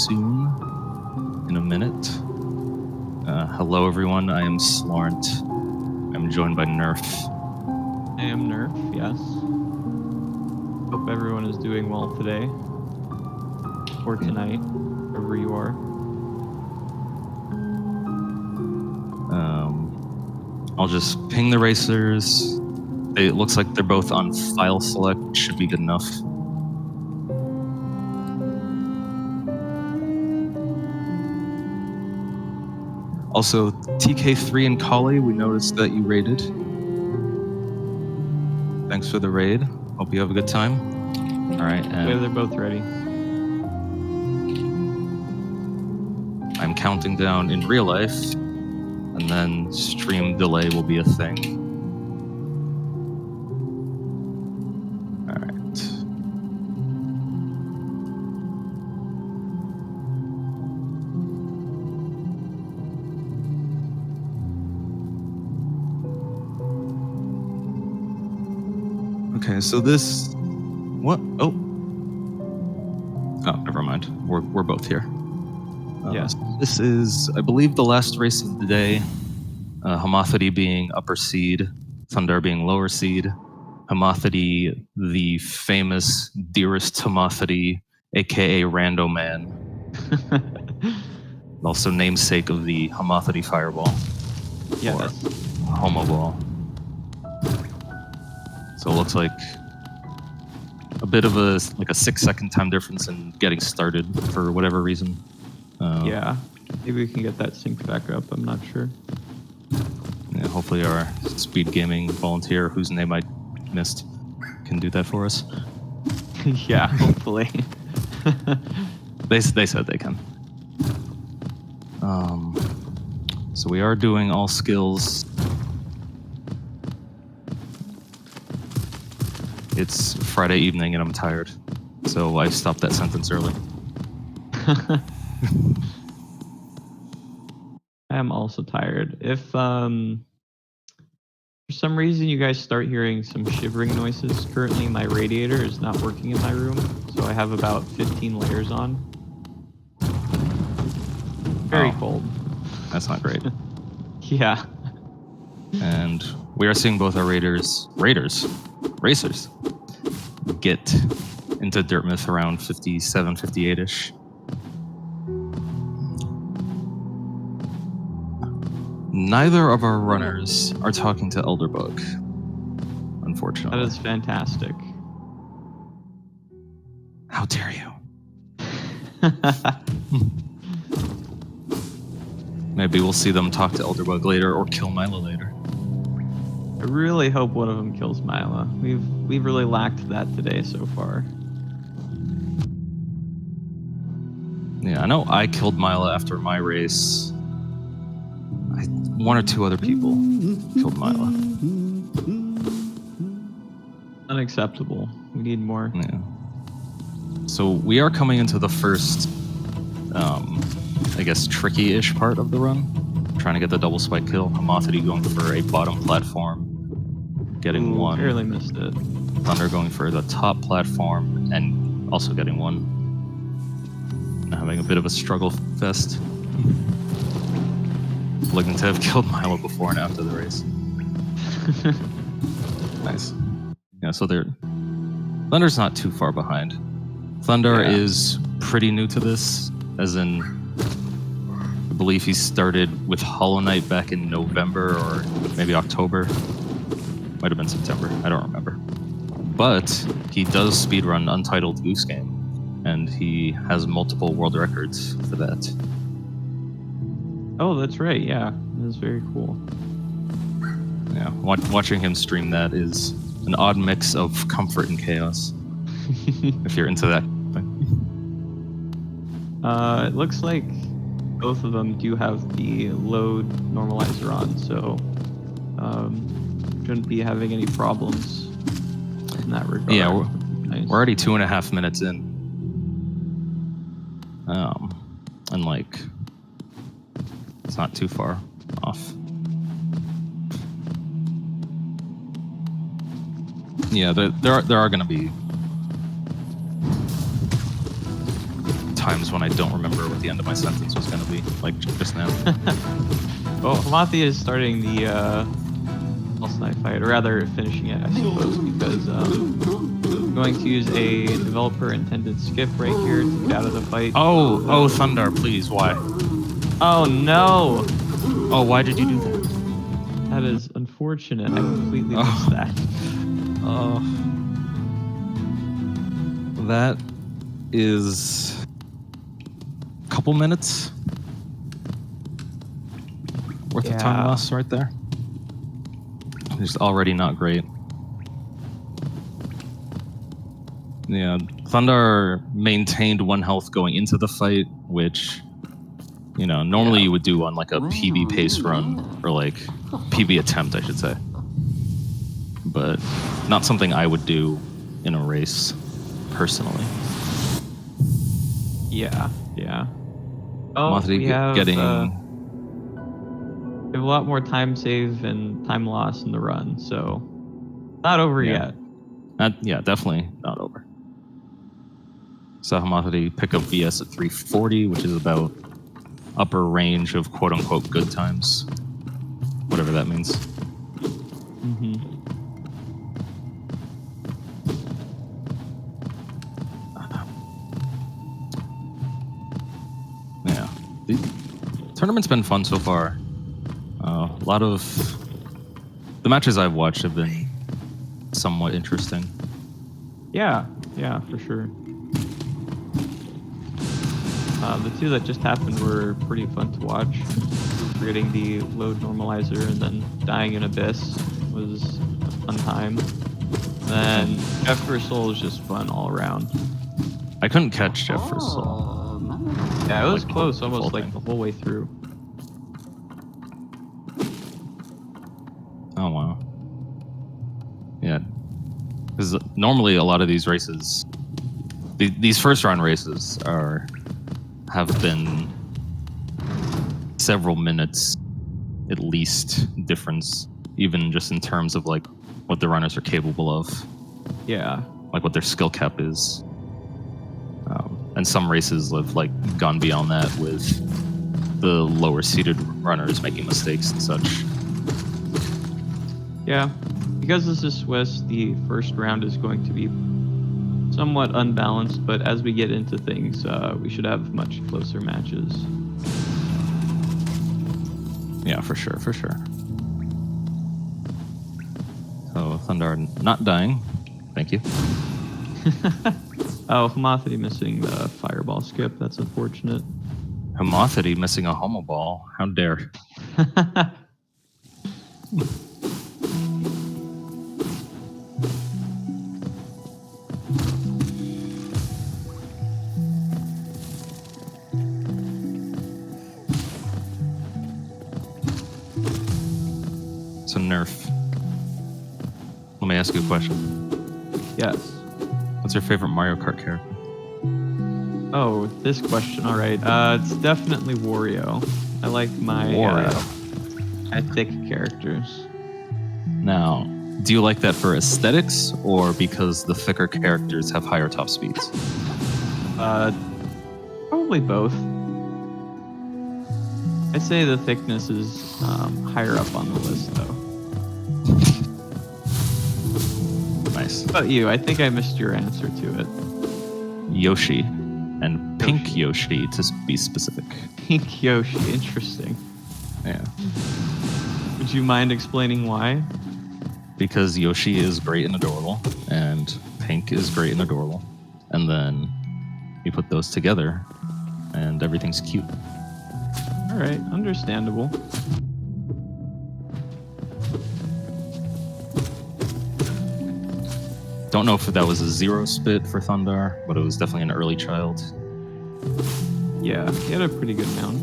soon, in a minute. Hello everyone, I am Slorent. I'm joined by Nerf. I am Nerf, yes. Hope everyone is doing well today. Or tonight, wherever you are. I'll just ping the racers. It looks like they're both on file select, which should be good enough. Also, TK3 and Kali, we noticed that you raided. Thanks for the raid. Hope you have a good time. All right. Yeah, they're both ready. I'm counting down in real life, and then stream delay will be a thing. All right. Okay, so this, what? Oh, never mind. We're both here. Yes. This is, I believe, the last race of the day. Homothety being upper seed, Thundar being lower seed. Homothety, the famous dearest Homothety, aka Rando Man. Also namesake of the Homothety Fireball. Yes. Or Homo Ball. So it looks like a bit of a 6-second time difference in getting started for whatever reason. Yeah, maybe we can get that synced back up. I'm not sure. Yeah, hopefully our SpeedGaming volunteer, whose name I missed, can do that for us. Yeah, hopefully. They said they can. So we are doing all skills. It's Friday evening and I'm tired, so I stopped that sentence early. I am also tired. If for some reason you guys start hearing some shivering noises, currently my radiator is not working in my room, so I have about 15 layers on. Very cold. That's not great. Yeah. And we are seeing both our racers get into Dirtmouth around 57, 58-ish. Neither of our runners are talking to Elderbug, unfortunately. That is fantastic. How dare you? Maybe we'll see them talk to Elderbug later or kill Mila later. I really hope one of them kills Mila. We've really lacked that today so far. Yeah, I know I killed Mila after my race. One or two other people killed Mila. Unacceptable. We need more. Yeah. So we are coming into the first, I guess, tricky-ish part of the run. Trying to get the double spike kill. Homothety going for a bottom platform, getting one. Barely missed it. Thundar going for the top platform and also getting one. Having a bit of a struggle fest. Looking to have killed Milo before and after the race. Nice. Yeah, so Thundar's not too far behind. Thundar is pretty new to this, as in, I believe he started with Hollow Knight back in November or maybe October. Might have been September, I don't remember. But he does speedrun Untitled Goose Game, and he has multiple world records for that. Oh, that's right. Yeah, that's very cool. Yeah, watching him stream that is an odd mix of comfort and chaos. If you're into that thing. It looks like both of them do have the load normalizer on, so shouldn't be having any problems in that regard. Yeah, Nice. we're already 2.5 minutes in. And it's not too far off. Yeah, there are going to be times when I don't remember what the end of my sentence was going to be, like just now. Well, Hamathi is starting the boss knife fight, or rather finishing it, I suppose, because I'm going to use a developer-intended skip right here to get out of the fight. Oh, Thundar, please, why? Oh no! Oh, why did you do that? That is unfortunate. I completely missed that. Oh. That is a couple minutes worth of time lost right there. It's already not great. Yeah, Thundar maintained 1 health going into the fight, which, you know, normally you would do on like a PB pace run, or like PB attempt, I should say. But not something I would do in a race, personally. Yeah. Oh, Homothety we have getting... we have a lot more time save and time loss in the run, so not over yet. Yeah, definitely not over. So Homothety pick up VS at 340, which is about upper range of quote-unquote good times. Whatever that means. Yeah. The tournament's been fun so far. A lot of the matches I've watched have been somewhat interesting. Yeah, for sure. The two that just happened were pretty fun to watch. Creating the load normalizer and then dying in Abyss was a fun time. And then Jeff vs. Soul is just fun all around. I couldn't catch Jeff vs. Soul. Yeah, it was Like, close, almost like thing. the whole way through. Oh, wow. Yeah. Because normally a lot of these races, these first round races have been several minutes at least difference, even just in terms of like what the runners are capable of. Yeah. Like what their skill cap is. And some races have like gone beyond that with the lower seated runners making mistakes and such. Yeah. Because this is Swiss, the first round is going to be somewhat unbalanced, but as we get into things, we should have much closer matches. Yeah, for sure. So Thundar not dying. Thank you. Oh, Homothety missing the fireball skip. That's unfortunate. Homothety missing a homo ball. How dare. So Nerf. Let me ask you a question. Yes. What's your favorite Mario Kart character? Oh, this question. All right. It's definitely Wario. I like my thick characters. Now, do you like that for aesthetics or because the thicker characters have higher top speeds? Probably both. I'd say the thickness is higher up on the list, though. Nice. What about you? I think I missed your answer to it. Yoshi. And Pink Yoshi, to be specific. Pink Yoshi. Interesting. Yeah. Would you mind explaining why? Because Yoshi is great and adorable, and Pink is great and adorable. And then you put those together, and everything's cute. All right. Understandable. Don't know if that was a zero spit for Thundar, but it was definitely an early child. Yeah, he had a pretty good mount.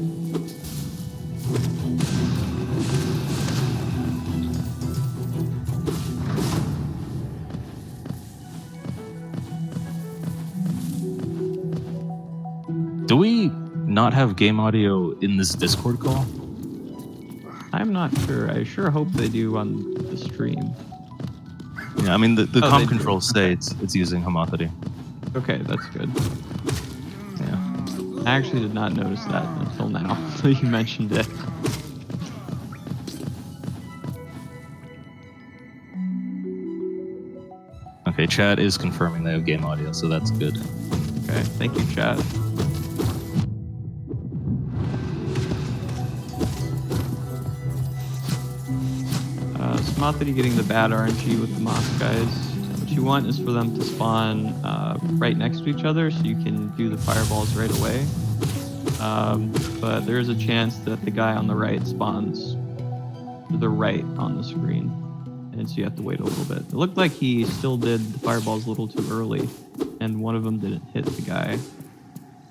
Do we not have game audio in this Discord call? I'm not sure. I sure hope they do on the stream. Yeah, I mean, the Oh, comm they do. control states it's using homothety. Okay, that's good. Yeah. I actually did not notice that until now. So you mentioned it. Okay, chat is confirming they have game audio, so that's good. Okay, thank you, chat. Homothety getting the bad RNG with the moth guys. What you want is for them to spawn right next to each other so you can do the fireballs right away. But there's a chance that the guy on the right spawns to the right on the screen. And so you have to wait a little bit. It looked like he still did the fireballs a little too early, and one of them didn't hit the guy.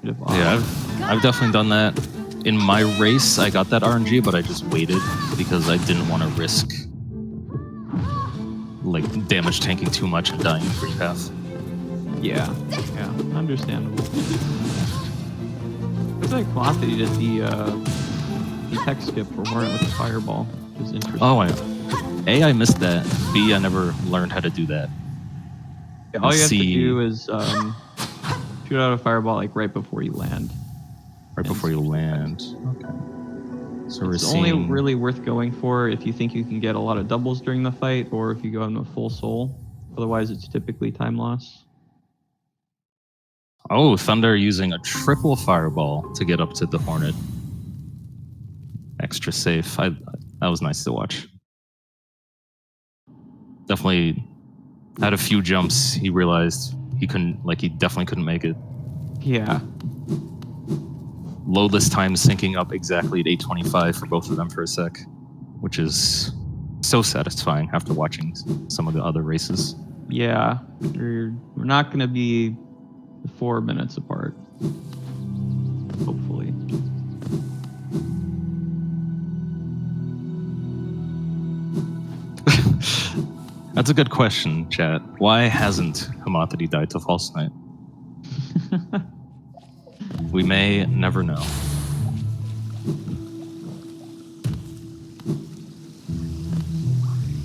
Yeah, I've definitely done that. In my race, I got that RNG, but I just waited because I didn't want to risk like damage tanking too much and dying in free path. Yeah, understandable. Looks like Homothety did the tech skip for Hornet with the fireball, which is interesting. Oh, I missed that. B, I never learned how to do that. Yeah, all you have to do is shoot out a fireball like right before you land. Right before you land. Okay. So it's only really worth going for if you think you can get a lot of doubles during the fight, or if you go into a full soul. Otherwise, it's typically time loss. Oh, Thunder using a triple fireball to get up to the Hornet. Extra safe. That was nice to watch. Definitely had a few jumps. He realized he definitely couldn't make it. Yeah. Loadless time syncing up exactly at 8:25 for both of them for a sec, which is so satisfying after watching some of the other races. Yeah, we're not going to be 4 minutes apart, hopefully. That's a good question, chat. Why hasn't Homothety died to False Knight? We may never know.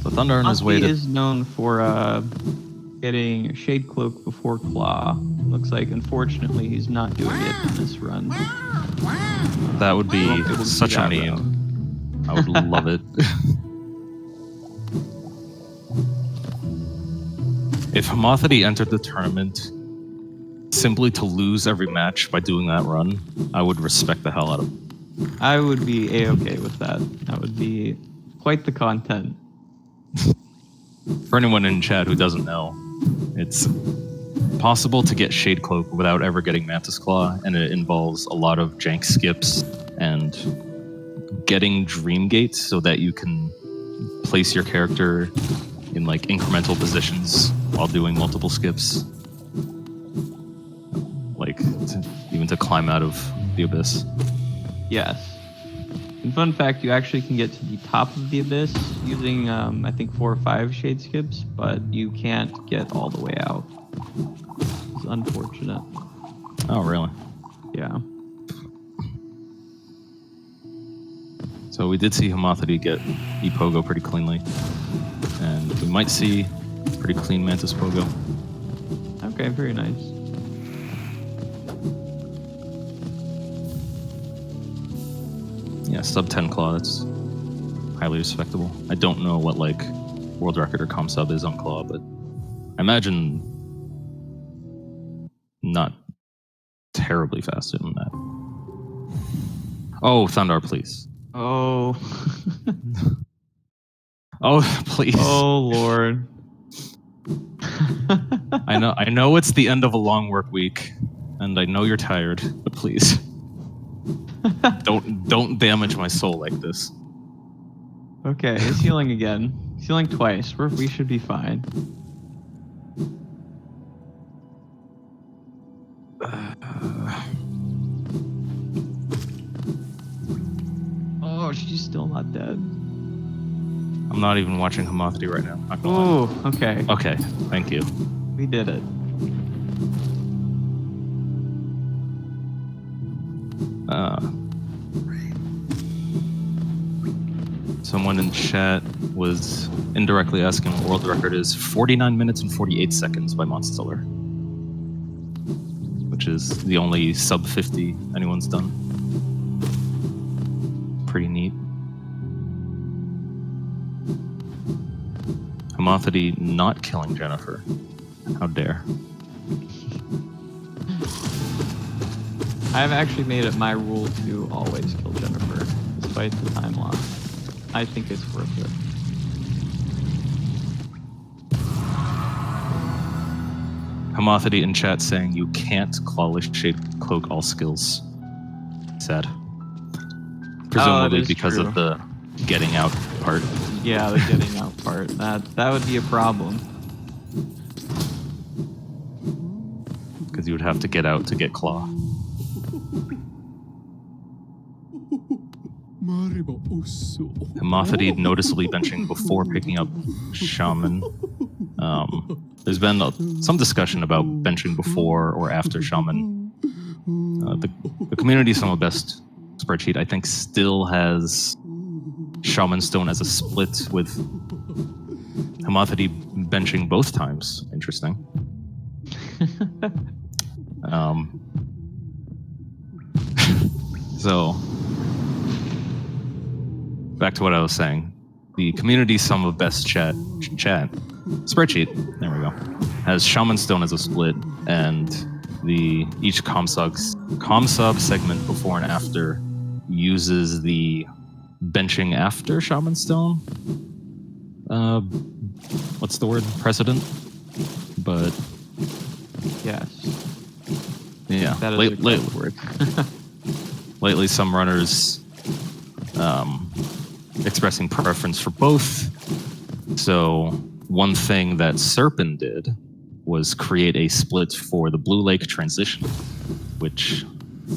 So Thunder on his way to... is known for getting Shade Cloak before Claw. Looks like, unfortunately, he's not doing it in this run. That would be such a meme. I would love it. If Homothety entered the tournament simply to lose every match by doing that run, I would respect the hell out of him. I would be A-okay with that. That would be quite the content. For anyone in chat who doesn't know, it's possible to get Shade Cloak without ever getting Mantis Claw, and it involves a lot of jank skips and getting Dream Gate so that you can place your character in like incremental positions while doing multiple skips. Like, even to climb out of the abyss. Yes. And fun fact, you actually can get to the top of the abyss using, I think, 4 or 5 shade skips, but you can't get all the way out. It's unfortunate. Oh, really? Yeah. So we did see Homothety get E-Pogo pretty cleanly. And we might see pretty clean Mantis Pogo. Okay, very nice. Yeah, sub 10 Claw, that's highly respectable. I don't know what like world record or comp sub is on Claw, but I imagine not terribly faster than that. Oh, Thundar, please. Oh. Oh, please. Oh, Lord. I know it's the end of a long work week, and I know you're tired, but please. Don't damage my soul like this. Okay, he's healing again. He's healing twice. We should be fine. Oh, she's still not dead. I'm not even watching Homothety right now. Oh, okay. Okay, thank you. We did it. Someone in chat was indirectly asking what world record is. 49 minutes and 48 seconds by Monstiller. which is the only sub 50 anyone's done. Pretty neat. Homothety not killing Jennifer. How dare. I've actually made it my rule to always kill Jennifer, despite the time loss. I think it's worth it. Homothety in chat saying you can't clawless shape cloak all skills. Sad. Presumably because true. of the getting out part. Yeah, the getting out part. That would be a problem. Because you would have to get out to get claw. Homothety noticeably benching before picking up Shaman. There's been some discussion about benching before or after Shaman. The community Some of Best spreadsheet, I think, still has Shaman Stone as a split with Homothety benching both times. Interesting. So, back to what I was saying. The community Some of Best chat spreadsheet, there we go, has Shaman Stone as a split, and each ComSub segment before and after uses the benching after Shaman Stone. What's the word? Precedent? But Yes. yeah, That is a great word. lately some runners expressing preference for both. So one thing that Serpent did was create a split for the Blue Lake transition, which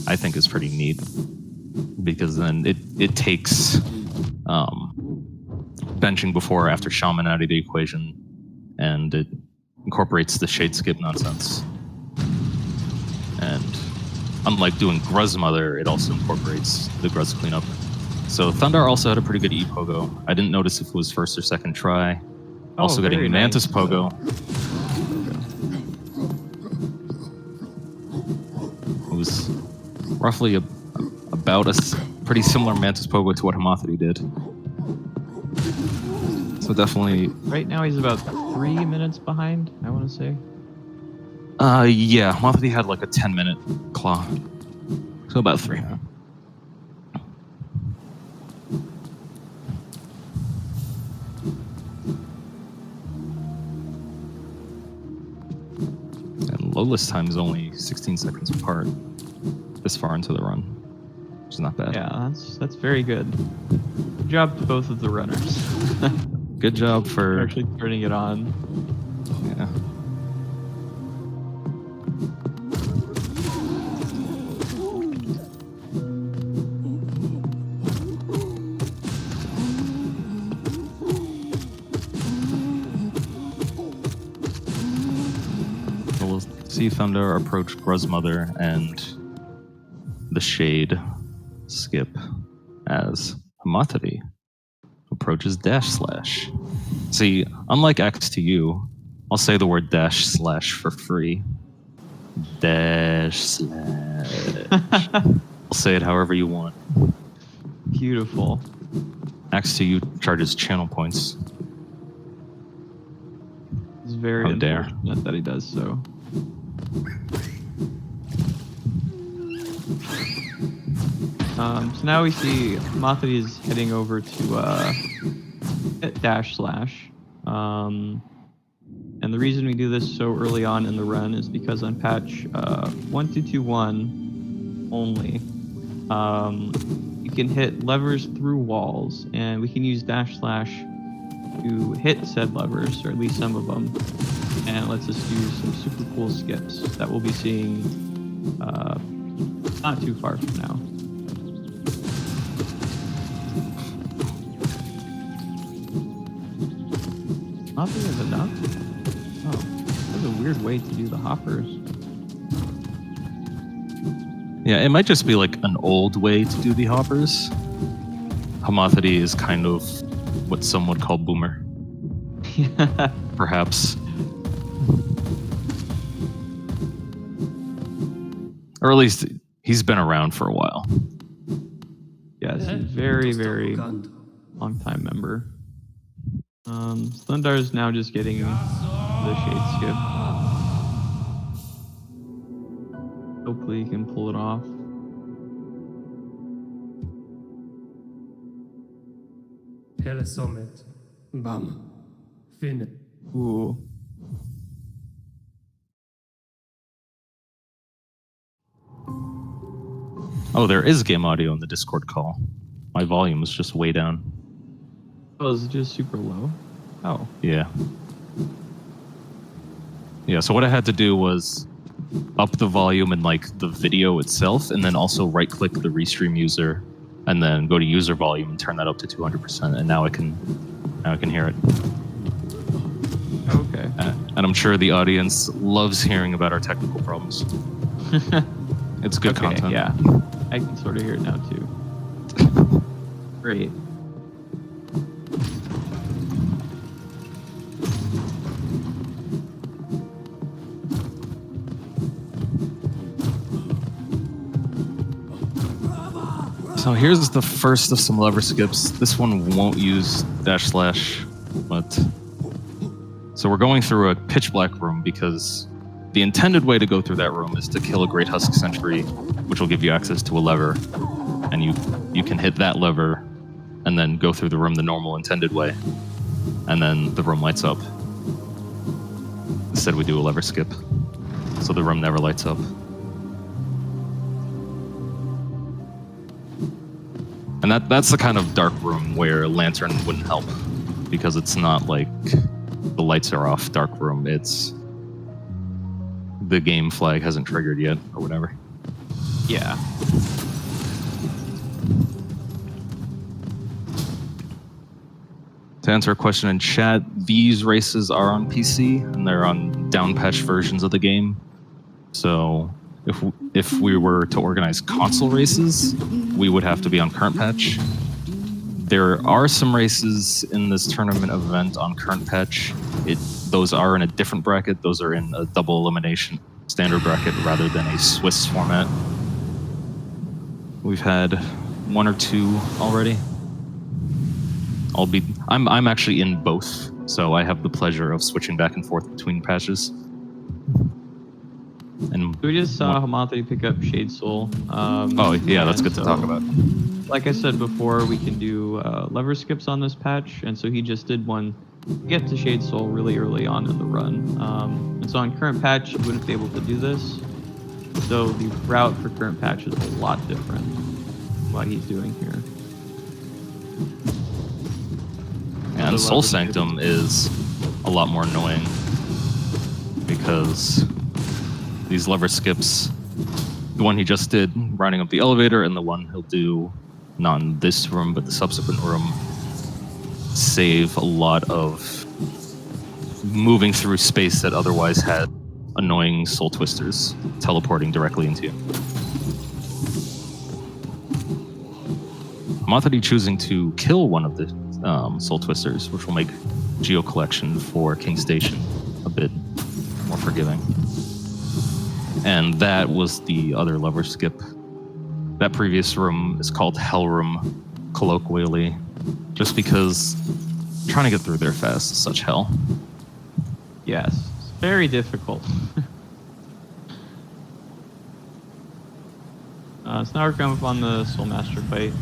I think is pretty neat, because then it takes benching before or after Shaman out of the equation, and it incorporates the shade skip nonsense. And unlike doing Gruz Mother, it also incorporates the Gruz cleanup. So Thundar also had a pretty good E-Pogo. I didn't notice if it was first or second try. Also getting Mantis nice. Pogo. It was roughly about a pretty similar Mantis Pogo to what Homothety did. So definitely... Right now he's about 3 minutes behind, I want to say. Yeah, Homothety had like a 10-minute claw. So about 3. Yeah. And Lola's time is only 16 seconds apart this far into the run, which is not bad. Yeah, that's very good. Good job to both of the runners. Good job for actually turning it on. Yeah. We'll see Thundar approach Gruz Mother and the Shade skip as Homothety approaches Dash Slash. See, unlike X2U, I'll say the word Dash Slash for free. Dash Slash. I'll say it however you want. Beautiful. X2U charges channel points. It's very unfortunate that he does so. So now we see Homothety is heading over to Dash Slash. And the reason we do this so early on in the run is because on patch 1221 only, you can hit levers through walls, and we can use Dash Slash to hit said levers, or at least some of them, and it lets us do some super cool skips that we'll be seeing not too far from now. Nothing is enough? Oh, that's a weird way to do the hoppers. Yeah, it might just be like an old way to do the hoppers. Homothety is kind of what some would call boomer. Perhaps. Or at least he's been around for a while. Yes, a very, very long time member. Thundar is now just getting the shade skip. Hopefully he can pull it off. Hele sommet. Bam. Finne. Ooh. Oh, there is game audio in the Discord call. My volume is just way down. Oh, is it just super low? Oh. Yeah. Yeah, so what I had to do was up the volume in like the video itself, and then also right-click the restream user, and then go to user volume and turn that up to 200%. And now I can hear it. Okay. And I'm sure the audience loves hearing about our technical problems. It's good content. Yeah, I can sort of hear it now too. Great. So here's the first of some lever skips. This one won't use // but... So we're going through a pitch black room because the intended way to go through that room is to kill a Great Husk Sentry, which will give you access to a lever, and you can hit that lever and then go through the room the normal intended way, and then the room lights up. Instead we do a lever skip, so the room never lights up. And that's the kind of dark room where a lantern wouldn't help, because it's not like the lights are off dark room, it's the game flag hasn't triggered yet, or whatever. Yeah. To answer a question in chat, these races are on PC, and they're on down-patched versions of the game. So if we were to organize console races, we would have to be on current patch. There are some races in this tournament event on current patch. Those are in a different bracket. Those are in a double elimination standard bracket rather than a Swiss format. We've had one or two already. I'm actually in both, so I have the pleasure of switching back and forth between patches. And we just saw homothety pick up Shade Soul. Oh yeah, that's good to talk about. Like I said before, we can do lever skips on this patch, and so he just did one to get to Shade Soul really early on in the run. And so on current patch, you wouldn't be able to do this. So the route for current patch is a lot different than what he's doing here. And Soul Sanctum is a lot more annoying because these lever skips, the one he just did, riding up the elevator, and the one he'll do, not in this room, but the subsequent room, save a lot of moving through space that otherwise had annoying soul twisters teleporting directly into you. Homothety choosing to kill one of the soul twisters, which will make geo collection for King Station a bit more forgiving. And that was the other lever skip. That previous room is called Hell Room, colloquially, just because trying to get through there fast is such hell. Yes, it's very difficult. So now we're coming up on the Soul Master fight.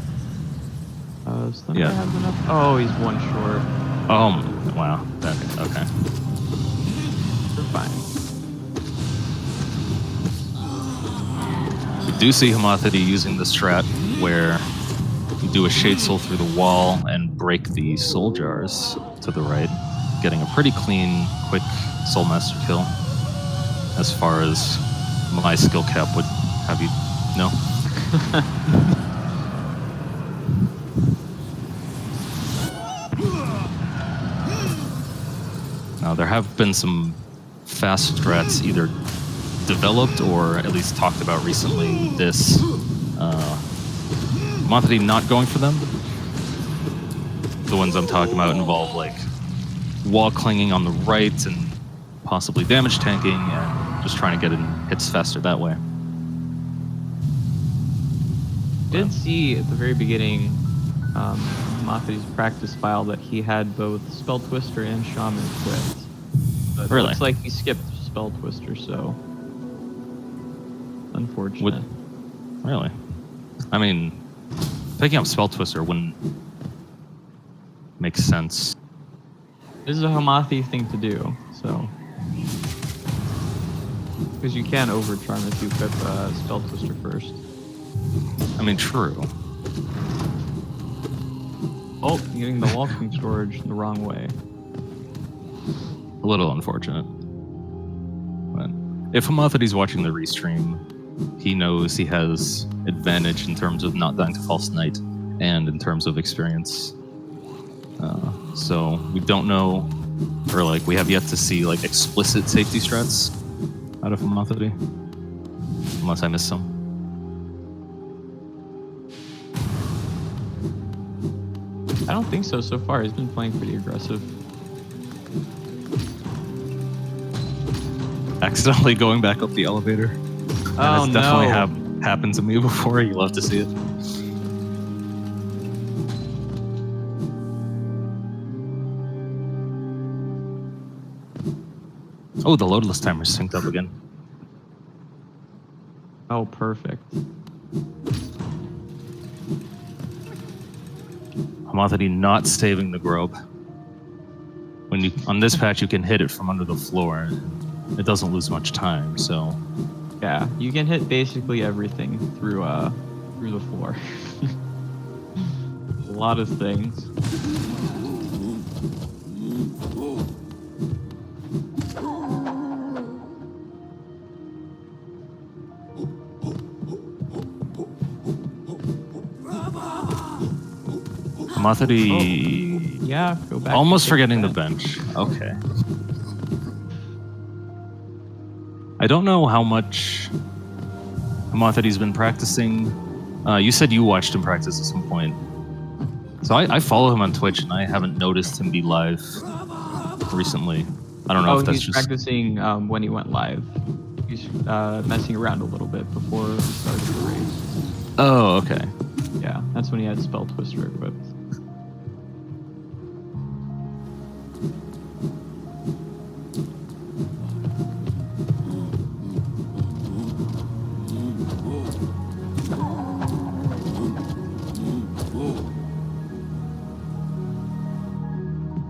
Does Thunder have enough? Oh, he's one short. Oh, wow. Okay. We're fine. We do see Homothety using the strat where you do a Shade Soul through the wall and break the soul jars to the right, getting a pretty clean, quick Soul Master kill. As far as my skill cap would have you know. Now, there have been some fast strats either developed or at least talked about recently. This Homothety not going for them. The ones I'm talking about involve like wall clinging on the right and possibly damage tanking and just trying to get in hits faster that way. Did see at the very beginning, Homothety's practice file that he had both Spell Twister and Shaman equipped. But it Really? looks like he skipped Spell Twister, so unfortunate. Really? I mean, picking up Spell Twister wouldn't make sense. This is a Homothety thing to do, so. Because you can overcharm if you equip Spell Twister first. I mean, true. Oh, getting the walking storage the wrong way. A little unfortunate. But if Homothety's watching the restream, he knows he has advantage in terms of not dying to False Knight and in terms of experience. So we don't know, or like we have yet to see like explicit safety strats out of Homothety, unless I missed some. I don't think so far. He's been playing pretty aggressive. Accidentally going back up the elevator. Oh, That's definitely happened to me before. You love to see it. Oh, the loadless timer's synced up again. Oh, perfect. Homothety not saving the Grobe. When you on this patch, you can hit it from under the floor. It doesn't lose much time, so. Yeah, you can hit basically everything through the floor. A lot of things. Homothety. Oh, yeah, go back. Almost forgetting the bench. Okay. I don't know how much Homothety's been practicing. You said you watched him practice at some point. So I follow him on Twitch, and I haven't noticed him be live recently. I don't know if that's he's just... practicing when he went live. He's messing around a little bit before he started the race. Oh, okay. Yeah, that's when he had Spell Twister equipped.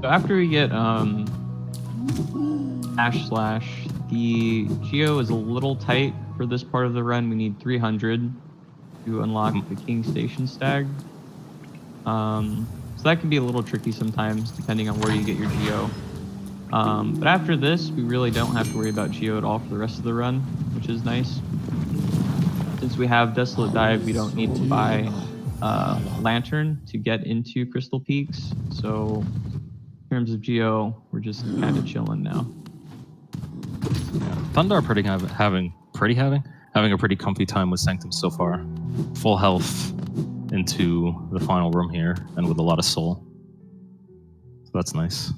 So after we get Slash, the Geo is a little tight for this part of the run. We need 300 to unlock the King Station Stag. So that can be a little tricky sometimes, depending on where you get your Geo. But after this, we really don't have to worry about Geo at all for the rest of the run, which is nice. Since we have Desolate Dive, we don't need to buy Lantern to get into Crystal Peaks. So in terms of Geo, we're just kind of chilling now. Yeah. Thundar having a pretty comfy time with Sanctum so far. Full health into the final room here, and with a lot of soul. So that's nice.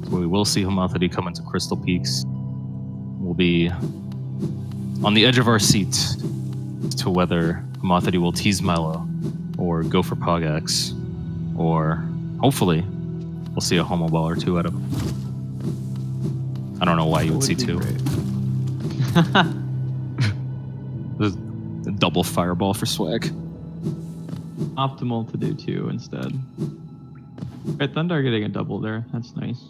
So we will see Homothety come into Crystal Peaks. We'll be on the edge of our seat to whether Homothety will tease Milo or go for Pogax, or hopefully we'll see a Homo Ball or two out of him. I don't know why you would see two. There's a double fireball for swag. Optimal to do two instead. Right, Thundar getting a double there. That's nice.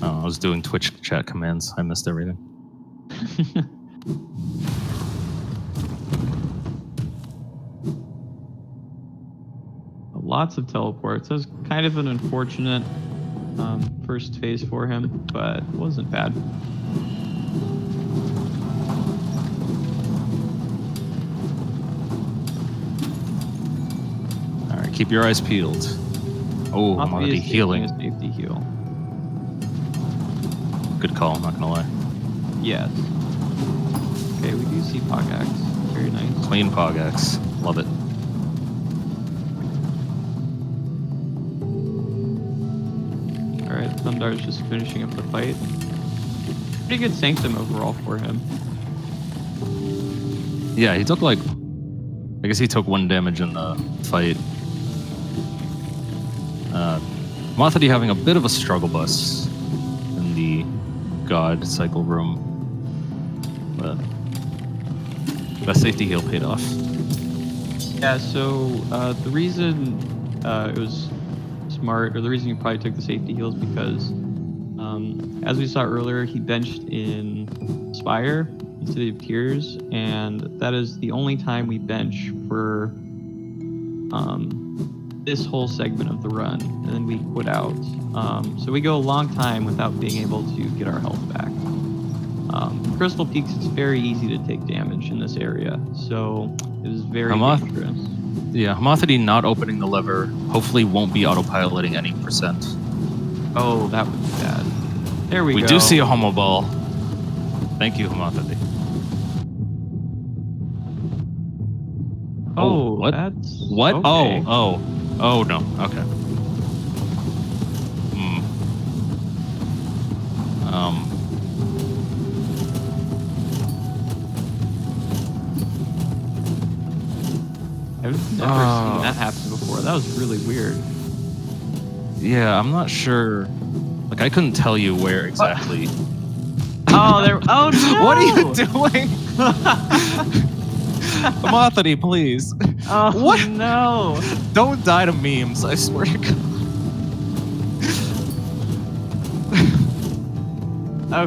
Oh, I was doing Twitch chat commands. I missed everything. Lots of teleports. That was kind of an unfortunate first phase for him, but it wasn't bad. All right, keep your eyes peeled. Oh, I'm already healing. A safety heal. Good call, I'm not gonna lie. Yes. Okay, we do see Pogax. Very nice. Clean Pogax. Love it. Thundar's just finishing up the fight. Pretty good Sanctum overall for him. Yeah, he took like, I guess he took 1 damage in the fight. Homothety having a bit of a struggle bus in the God cycle room, but that safety heal paid off. Yeah, so the reason it was smart, or the reason you probably took the safety heals, because as we saw earlier, he benched in Spire instead of Tears, and that is the only time we bench for this whole segment of the run, and then we quit out. So we go a long time without being able to get our health back. Crystal Peaks, it's very easy to take damage in this area, so it is very dangerous. Yeah, Homothety not opening the lever hopefully won't be autopiloting any percent. Oh, that would be bad. There we go. We do see a homo ball. Thank you, Homothety. Oh, what? That's what? Okay. Oh no. Okay. I've never seen that happen before. That was really weird. Yeah, I'm not sure. Like, I couldn't tell you where exactly. Oh, there. Oh no! What are you doing? Homothety, please. Oh What? no! Don't die to memes, I swear to God.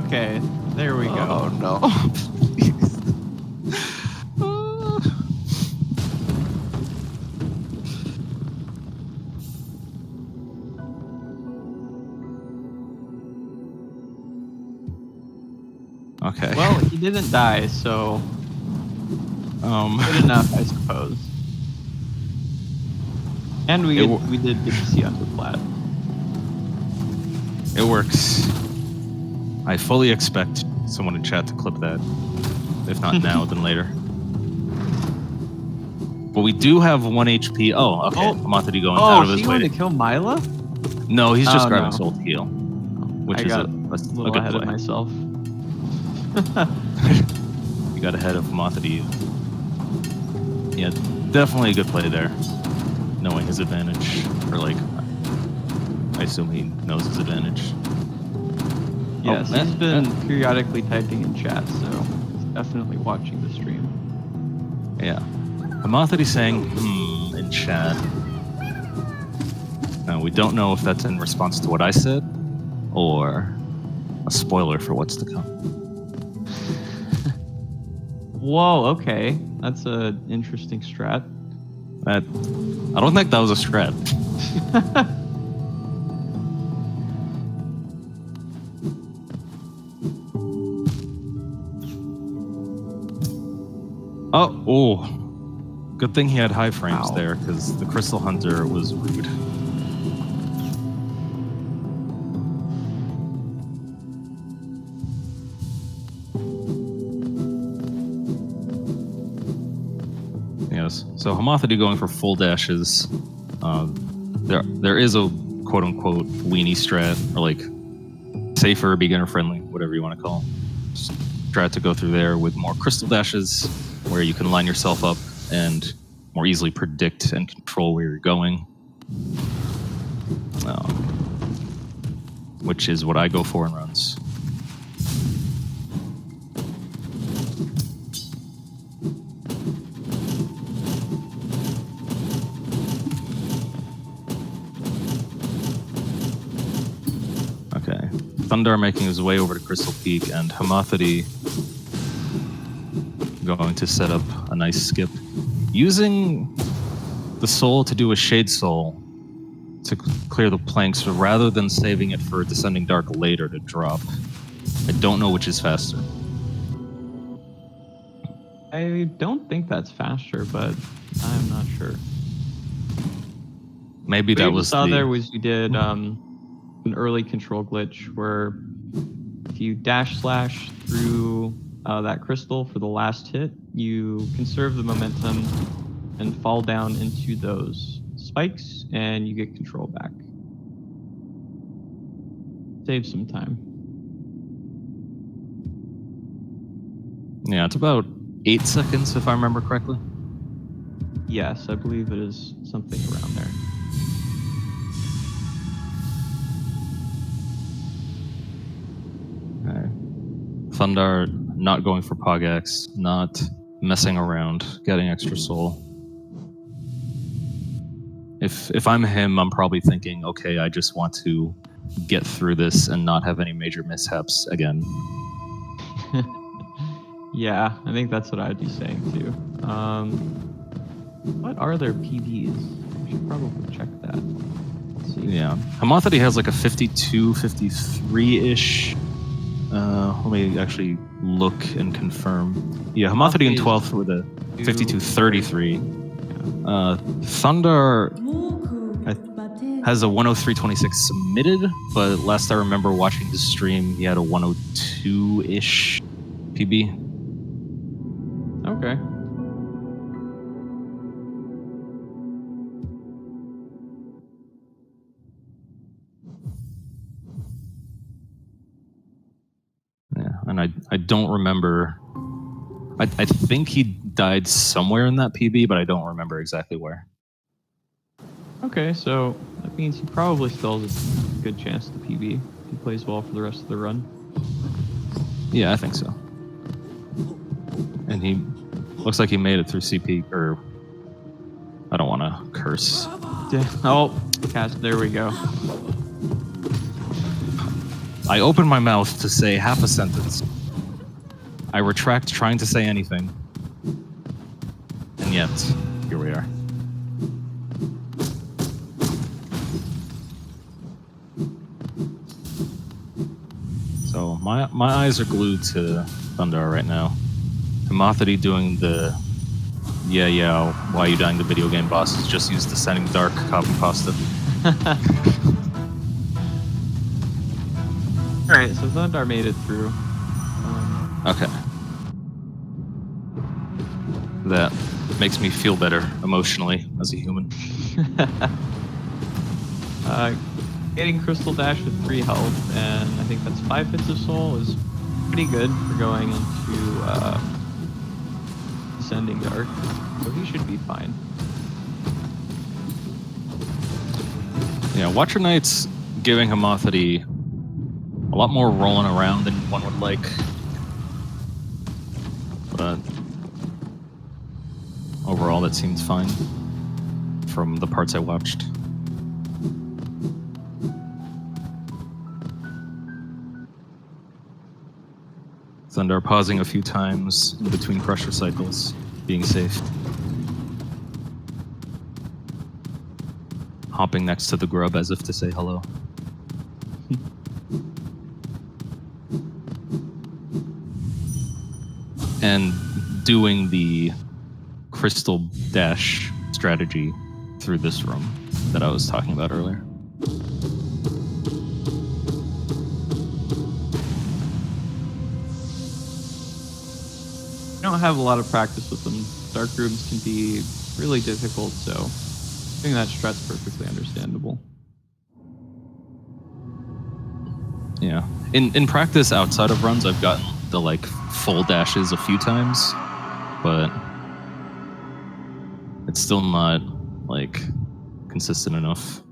Okay, there we go. Oh no. Please. Okay. Well, he didn't die, so good enough, I suppose. And we did get to see Underplat. It works. I fully expect someone in chat to clip that. If not now, then later. But we do have 1 HP. Oh, okay. Homothety going out of his he way. wanted to kill Mila? No, he's just grabbing no. Soul to heal. Which I is got a little good ahead play. of myself. You got ahead of Homothety. Yeah, definitely a good play there. Knowing his advantage. Or like, I assume he knows his advantage. Yes, he's been periodically typing in chat, so he's definitely watching the stream. Yeah. Homothety saying, in chat. Now, we don't know if that's in response to what I said, or a spoiler for what's to come. Whoa, okay. That's an interesting strat. I don't think that was a strat. Oh. Good thing he had high frames there, because the Crystal Hunter was rude. Yes. So Homothety going for full dashes. There is a quote-unquote weenie strat, or like safer, beginner-friendly, whatever you want to call it. Strat to go through there with more crystal dashes, where you can line yourself up and more easily predict and control where you're going. Which is what I go for in runs. Okay. Thundar making his way over to Crystal Peak, and Homothety going to set up a nice skip. Using the soul to do a Shade Soul to clear the planks rather than saving it for Descending Dark later to drop. I don't know which is faster. I don't think that's faster, but I'm not sure. Maybe that was there was you did an early control glitch where if you dash slash through that crystal for the last hit, you conserve the momentum and fall down into those spikes, and you get control back. Save some time. Yeah, it's about 8 seconds if I remember correctly. Yes, I believe it is something around there. Okay. Thundar not going for Pogax, not messing around, getting extra soul. If I'm him, I'm probably thinking, okay, I just want to get through this and not have any major mishaps again. Yeah, I think that's what I'd be saying too. What are their PBs? I should probably check that. Let's see. Yeah. Homothety has like a 52, 53-ish. Let me actually look and confirm. Yeah, Homothety in 12th with a 52.33. Thundar has a 103.26 submitted, but last I remember watching the stream, he had a 102-ish PB. Okay. Yeah, and I don't remember. I think he died somewhere in that PB, but I don't remember exactly where. Okay, so that means he probably still has a good chance to PB if he plays well for the rest of the run. Yeah, I think so. And he looks like he made it through CP, or I don't want to curse. Oh, cast, there we go. I opened my mouth to say half a sentence. I retract trying to say anything. And yet, here we are. So my eyes are glued to Thundar right now. Homothety doing the yeah, why are you dying the video game bosses? Just use Descending Dark copy pasta. Alright, so Thundar made it through. Okay. That makes me feel better emotionally as a human. Getting Crystal Dash with 3 health, and I think that's 5 hits of soul, is pretty good for going into Descending Dark. So he should be fine. Yeah, Watcher Knight's giving Homothety a lot more rolling around than one would like. But overall, that seems fine from the parts I watched. Thundar pausing a few times in between crusher cycles, being safe. Hopping next to the grub as if to say hello. And doing the crystal dash strategy through this room that I was talking about earlier. I don't have a lot of practice with them. Dark rooms can be really difficult, so doing that strat's perfectly understandable. Yeah. In practice outside of runs, I've gotten the like full dashes a few times, but it's still not like consistent enough.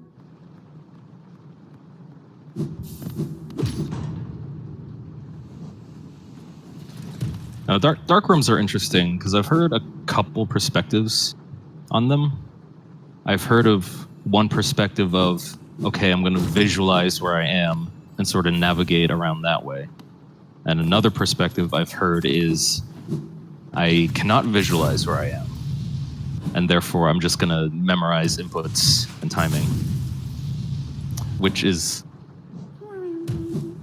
Now, dark rooms are interesting because I've heard a couple perspectives on them. I've heard of one perspective of, okay, I'm going to visualize where I am and sort of navigate around that way. And another perspective I've heard is, I cannot visualize where I am, and therefore I'm just going to memorize inputs and timing, which is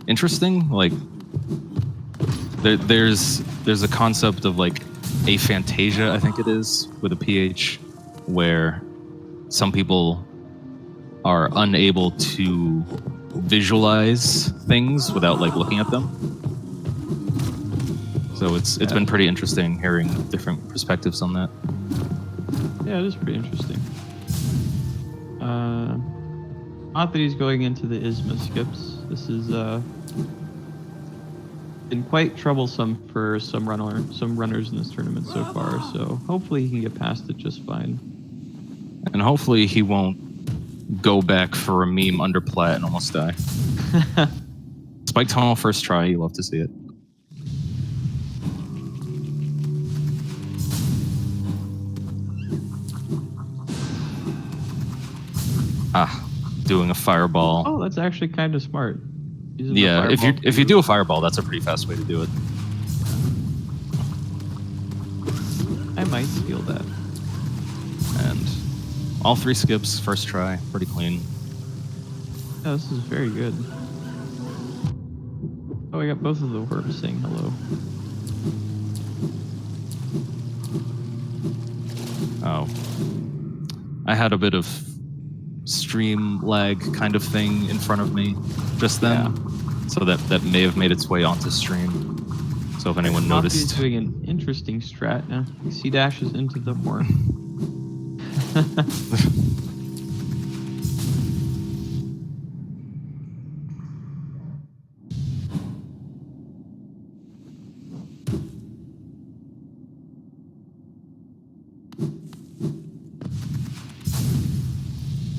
interesting. Like, there's a concept of like aphantasia, I think it is, with a PH, where some people are unable to visualize things without like looking at them. So it's been pretty interesting hearing different perspectives on that. Yeah, it is pretty interesting. Homothety's going into the Isma skips. This is been quite troublesome for some runners in this tournament so far. So hopefully he can get past it just fine. And hopefully he won't go back for a meme under plat and almost die. Spike tunnel first try. You love to see it. Doing a fireball. Oh, that's actually kind of smart. Using Yeah, the fireball if you do a fireball, that's a pretty fast way to do it. I might steal that. And all 3 skips, first try, pretty clean. Yeah, this is very good. Oh, I got both of the orbs saying hello. Oh. I had a bit of stream lag kind of thing in front of me just then. Yeah. So that may have made its way onto stream. So if anyone noticed. He's doing an interesting strat now. C dashes into the horn.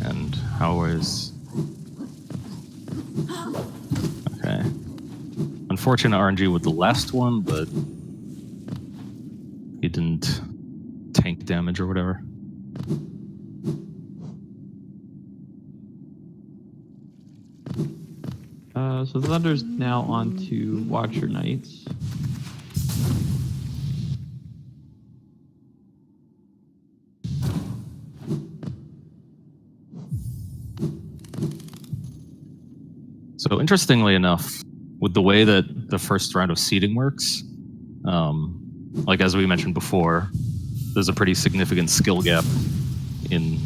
And how is... Okay. Unfortunate RNG with the last one, but he didn't tank damage or whatever. So Thunder's now on to Watcher Knights. So interestingly enough, with the way that the first round of seeding works, like as we mentioned before, there's a pretty significant skill gap in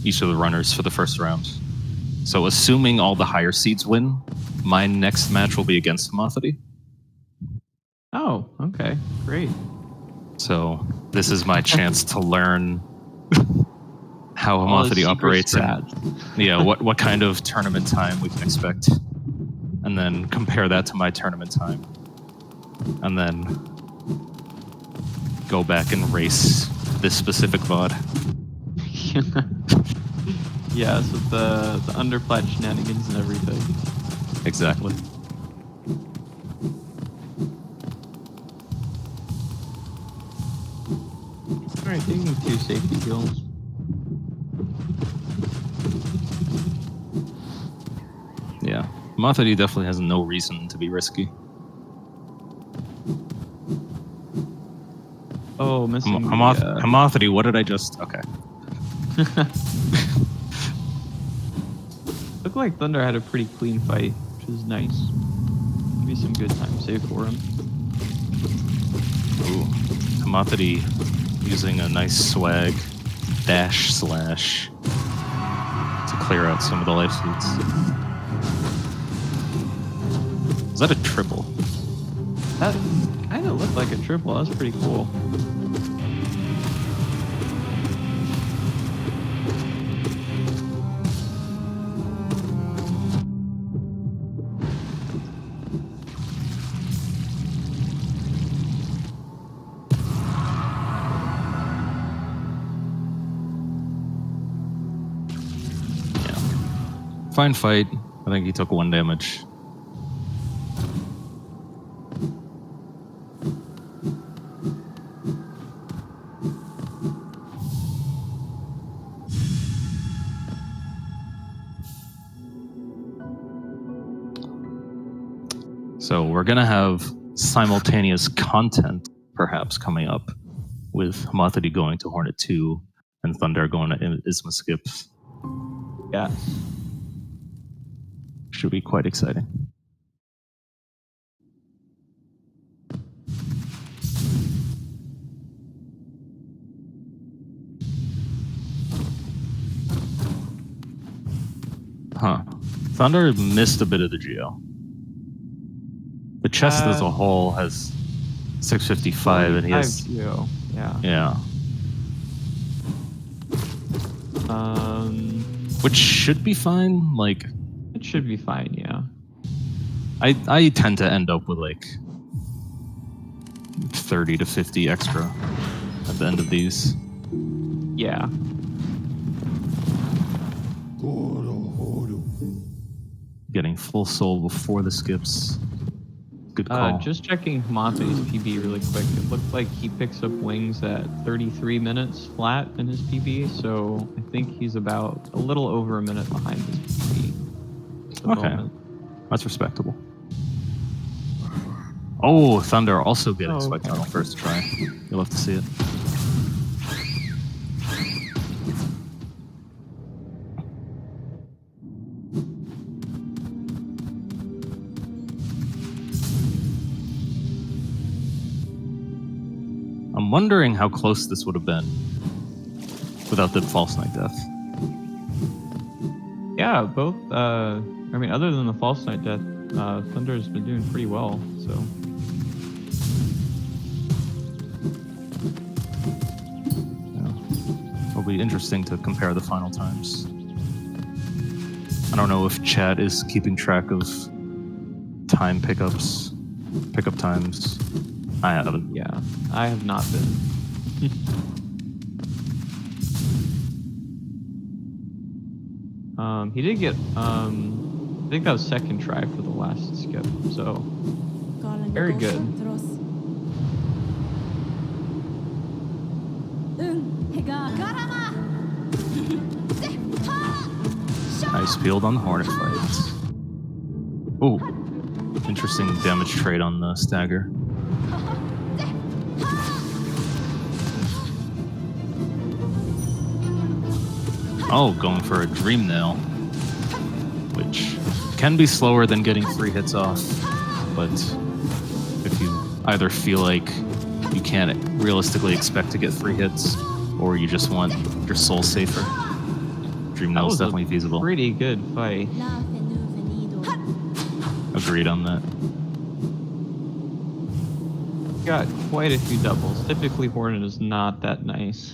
each of the runners for the first round. So assuming all the higher seeds win, my next match will be against homothety. Oh, okay, great. So this is my chance to learn how homothety operates and yeah, what kind of tournament time we can expect, and then compare that to my tournament time, and then go back and race this specific VOD. Yeah, so the underplat shenanigans and everything. Exactly. Alright, taking 2 safety kills. Yeah, homothety definitely has no reason to be risky. Oh, missing homothety, what did I just... Okay. Looked like Thunder had a pretty clean fight, which is nice. Maybe some good time save for him. Ooh, homothety using a nice swag dash slash to clear out some of the life seeds. Is that a triple? That kind of looked like a triple. That was pretty cool. Fine fight. I think he took 1 damage. So we're gonna have simultaneous content perhaps coming up with homothety going to Hornet 2 and Thunder going to Isma Skips. Yeah. Should be quite exciting. Huh. Thunder missed a bit of the geo. The chest as a whole has 655 and he has... Geo. Yeah. Yeah. which should be fine. Like, It should be fine, yeah. I tend to end up with like 30 to 50 extra at the end of these. Yeah. Getting full soul before the skips. Good call. Just checking Homothety's PB really quick. It looked like he picks up wings at 33 minutes flat in his PB, so I think he's about a little over a minute behind his PB. at the Okay. moment. That's respectable. Oh, Thunder also getting Oh, Spike okay. Tunnel first try. You'll have to see it. I'm wondering how close this would have been without the false night death. Yeah, both. I mean, other than the false night death, Thunder's been doing pretty well. So Yeah. It'll be interesting to compare the final times. I don't know if chat is keeping track of pickup times. I haven't. yeah, I have not been. He did get. I think that was second try for the last skip. So very good. Nice field on the Hornet fight. Oh, interesting damage trade on the stagger. Oh, going for a Dream Nail, which can be slower than getting 3 hits off, but if you either feel like you can't realistically expect to get 3 hits, or you just want your soul safer, Dream Nail is definitely feasible. Pretty good fight. Agreed on that. Got quite a few doubles. Typically, Hornet is not that nice.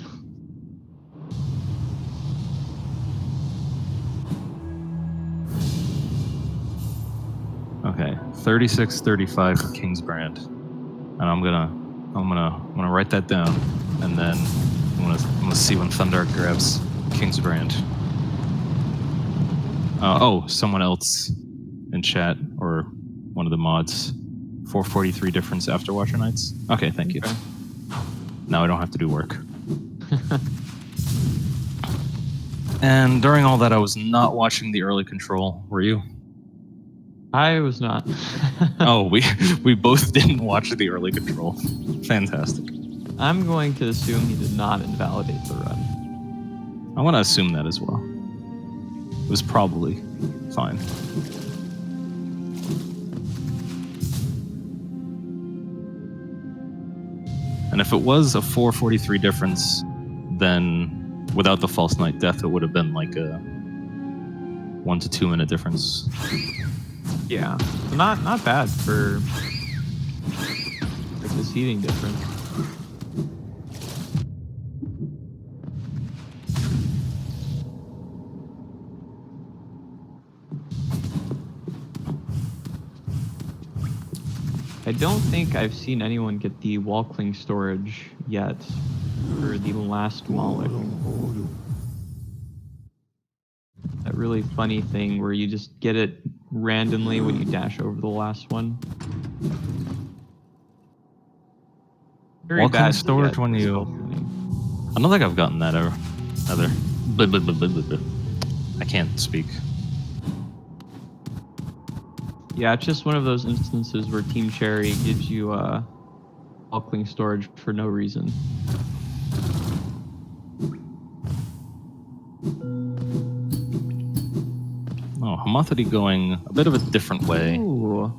Okay, 36-35 for King's Brand, and I'm gonna write that down, and then I'm gonna see when Thunder grabs King's Brand. Oh, someone else in chat or one of the mods, 443 difference after Watcher Nights. Okay, thank you. Okay. Now I don't have to do work. And during all that, I was not watching the early control. Were you? I was not. Oh, we both didn't watch the early control. Fantastic. I'm going to assume he did not invalidate the run. I want to assume that as well. It was probably fine. And if it was a 443 difference, then without the false night death, it would have been like a 1 to 2 minute difference. Yeah, not bad for like the seating difference. I don't think I've seen anyone get the wall cling storage yet for the last Moloch. That really funny thing where you just get it randomly when you dash over the last one. Very Wall cling bad storage yet, when it's you- still funny. I don't think I've gotten that ever. Either. Blah, blah, blah, blah, blah, blah. I can't speak. Yeah, it's just one of those instances where Team Cherry gives you wall cling storage for no reason. Oh, Homothety going a bit of a different way. Ooh.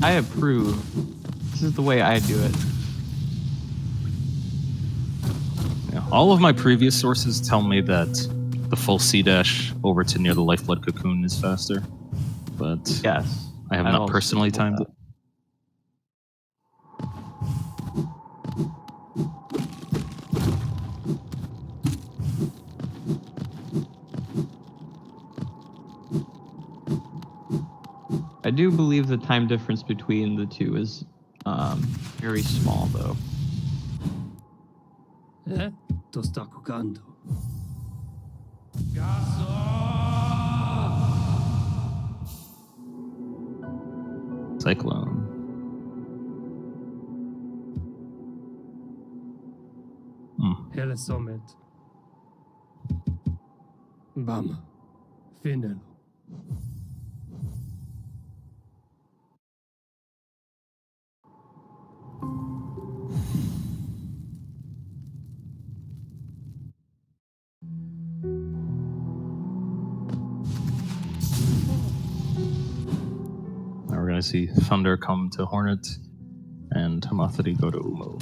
I approve. This is the way I do it. Yeah, all of my previous sources tell me that the full C dash over to near the Lifeblood Cocoon is faster, but Yes. I have I'd not also personally support timed that. it. I do believe the time difference between the two is very small, though. To sta cocando. Cyclone. Hele Summit. Bam. Finelo. Now we're gonna see Thunder come to Hornet and homothety go to Umo.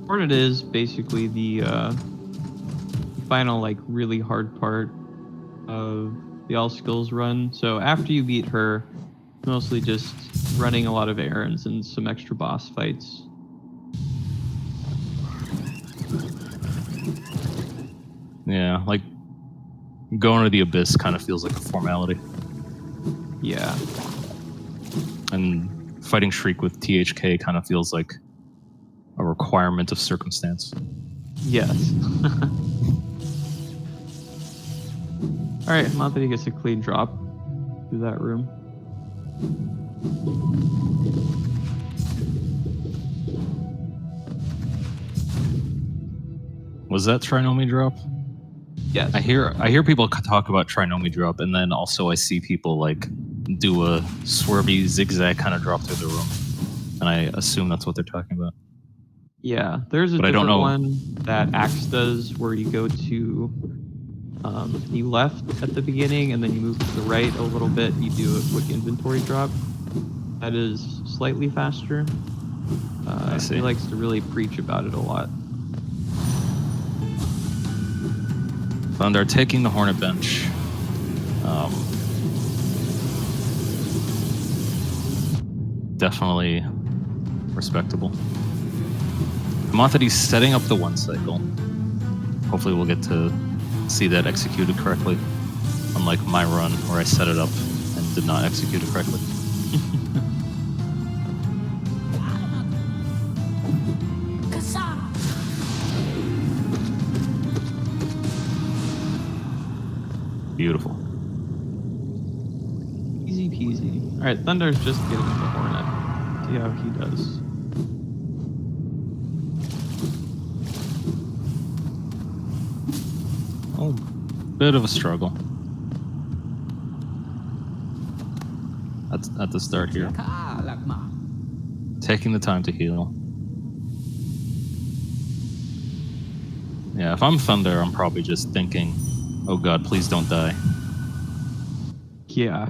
Hornet is basically the final, like, really hard part of the all skills run. So after you beat her, mostly just running a lot of errands and some extra boss fights. Yeah, like going to the Abyss kind of feels like a formality. Yeah. And fighting Shriek with THK kind of feels like a requirement of circumstance. Yes. All right, homothety gets a clean drop through that room. Was that Trinomi drop? Yes. I hear people talk about Trinomi drop, and then also I see people like do a swervy zigzag kind of drop through the room, and I assume that's what they're talking about. Yeah, there's a But I don't different know. one that Axe does where you go to you left at the beginning and then you move to the right a little bit. You do a quick inventory drop. That is slightly faster. I see. He likes to really preach about it a lot. Thunder taking the Hornet bench. Definitely respectable. Homothety's setting up the one cycle. Hopefully we'll get to see that executed correctly. Unlike my run where I set it up and did not execute it correctly. Beautiful. Easy peasy. All right, Thunder's just getting the Hornet. See how he does. Oh, bit of a struggle. At the start here. Taking the time to heal. Yeah, if I'm Thunder, I'm probably just thinking, oh god, please don't die. Yeah.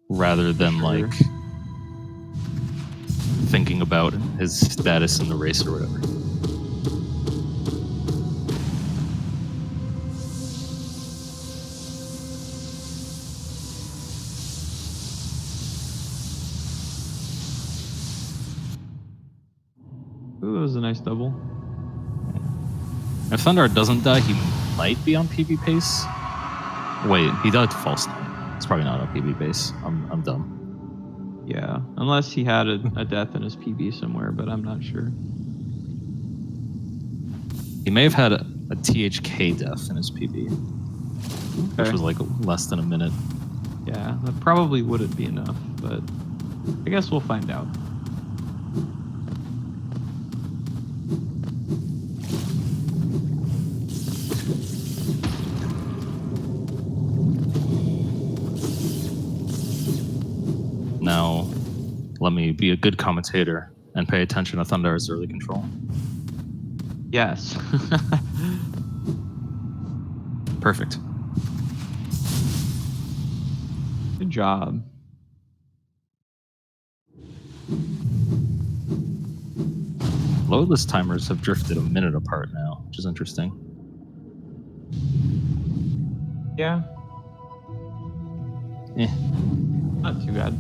Rather than Sure. like thinking about his status in the race or whatever. Ooh, that was a nice double. If Thunder doesn't die, he might be on PB pace. Wait, he died to false night. It's probably not on PB pace. I'm dumb. Yeah, unless he had a death in his PB somewhere, but I'm not sure. He may have had a THK death in his PB, which Okay. was like less than a minute. Yeah, that probably wouldn't be enough, but I guess we'll find out. Now, let me be a good commentator and pay attention to Thundar's early control. Yes. Perfect. Good job. Loadless timers have drifted a minute apart now, which is interesting. Yeah, Eh. not too bad.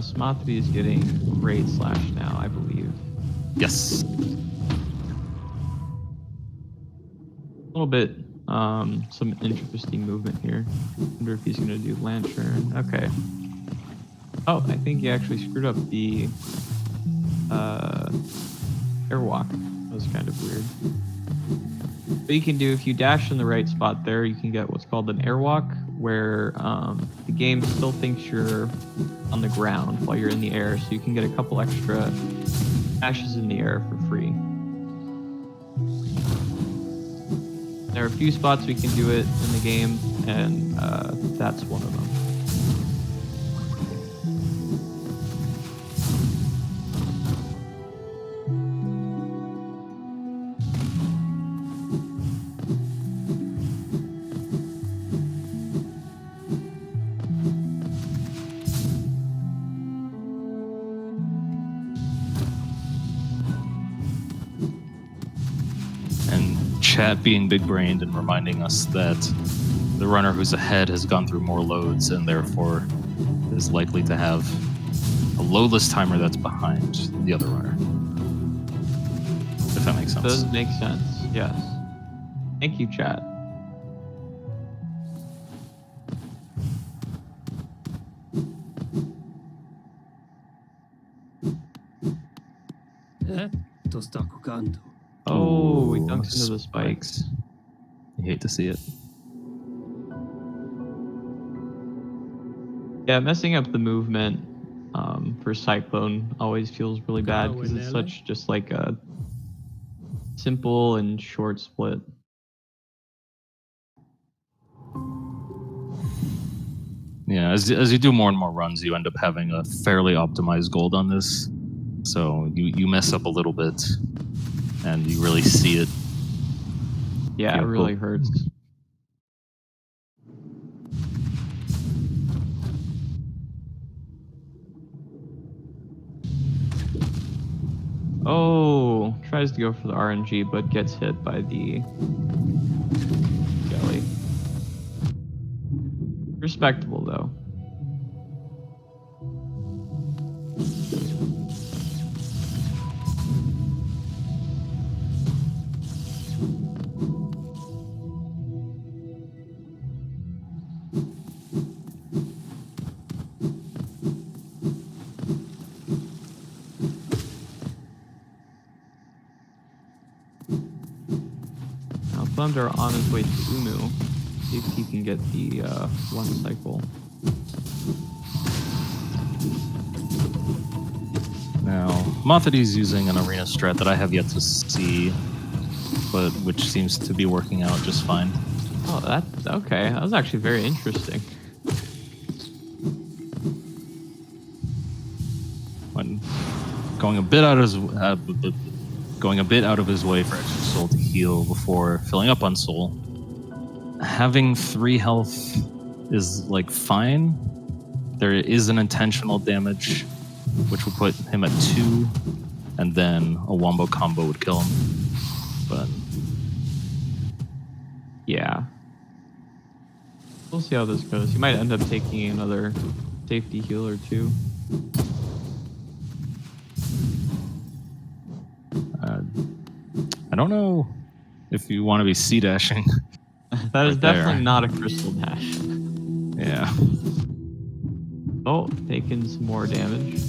Smothety is getting great slash now, I believe. Yes. A little bit, some interesting movement here. Wonder if he's gonna do lantern. Okay. Oh, I think he actually screwed up the airwalk. That was kind of weird. What you can do if you dash in the right spot there, you can get what's called an airwalk, where the game still thinks you're on the ground while you're in the air, so you can get a couple extra dashes in the air for free. There are a few spots we can do it in the game, and that's one of them. Chat being big-brained and reminding us that the runner who's ahead has gone through more loads and therefore is likely to have a loadless timer that's behind the other runner. If that makes sense. Does make sense, yes. Thank you, chat. To sta cocando. Oh, he dunks into the spikes. You hate to see it. Yeah, messing up the movement for Cyclone always feels really bad because it's such just like a simple and short split. Yeah, as you do more and more runs, you end up having a fairly optimized gold on this. So you mess up a little bit, and you really see it. Yeah, it really hurts. Oh, tries to go for the RNG, but gets hit by the jelly. Respectable, though. Thunder on his way to Umu. See if he can get the one cycle. Now, Homothety's using an arena strat that I have yet to see, but which seems to be working out just fine. Oh, that's okay. That was actually very interesting. When going a bit out of his way for extra soul to heal before filling up on soul. Having 3 health is like fine. There is an intentional damage, which would put him at 2, and then a wombo combo would kill him. But yeah, we'll see how this goes. You might end up taking another safety heal or 2. I don't know if you want to be C-dashing. That is right definitely there. not a crystal dash. Yeah. Oh, taking some more damage.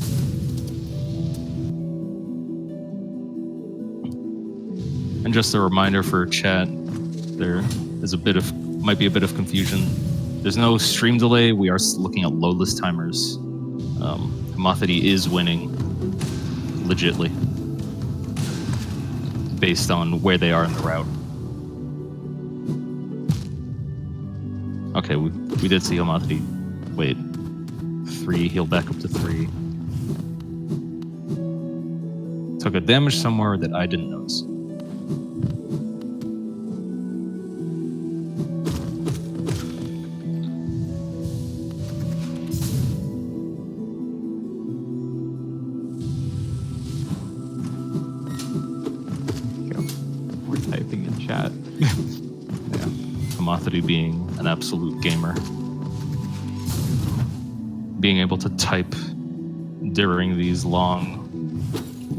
And just a reminder for chat, there is might be a bit of confusion. There's no stream delay. We are looking at loadless timers. Homothety is winning legitly based on where they are in the route. Okay, we did see Homothety. Wait, 3, heal back up to 3. Took a damage somewhere that I didn't notice. Typing in chat. Yeah, Homothety being an absolute gamer. Being able to type during these long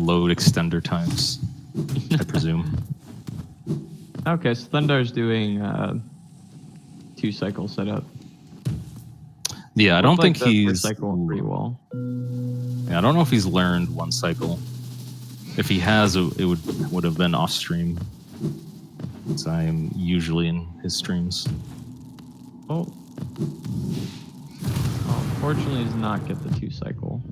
load extender times, I presume. Okay, so Thundar's doing 2-cycle setup. Yeah, I don't think the first he's. cycle went pretty well. Yeah, I don't know if he's learned 1 cycle. If he has, it would have been off stream. Since I am usually in his streams. Oh. Well, fortunately, does not get the 2-cycle.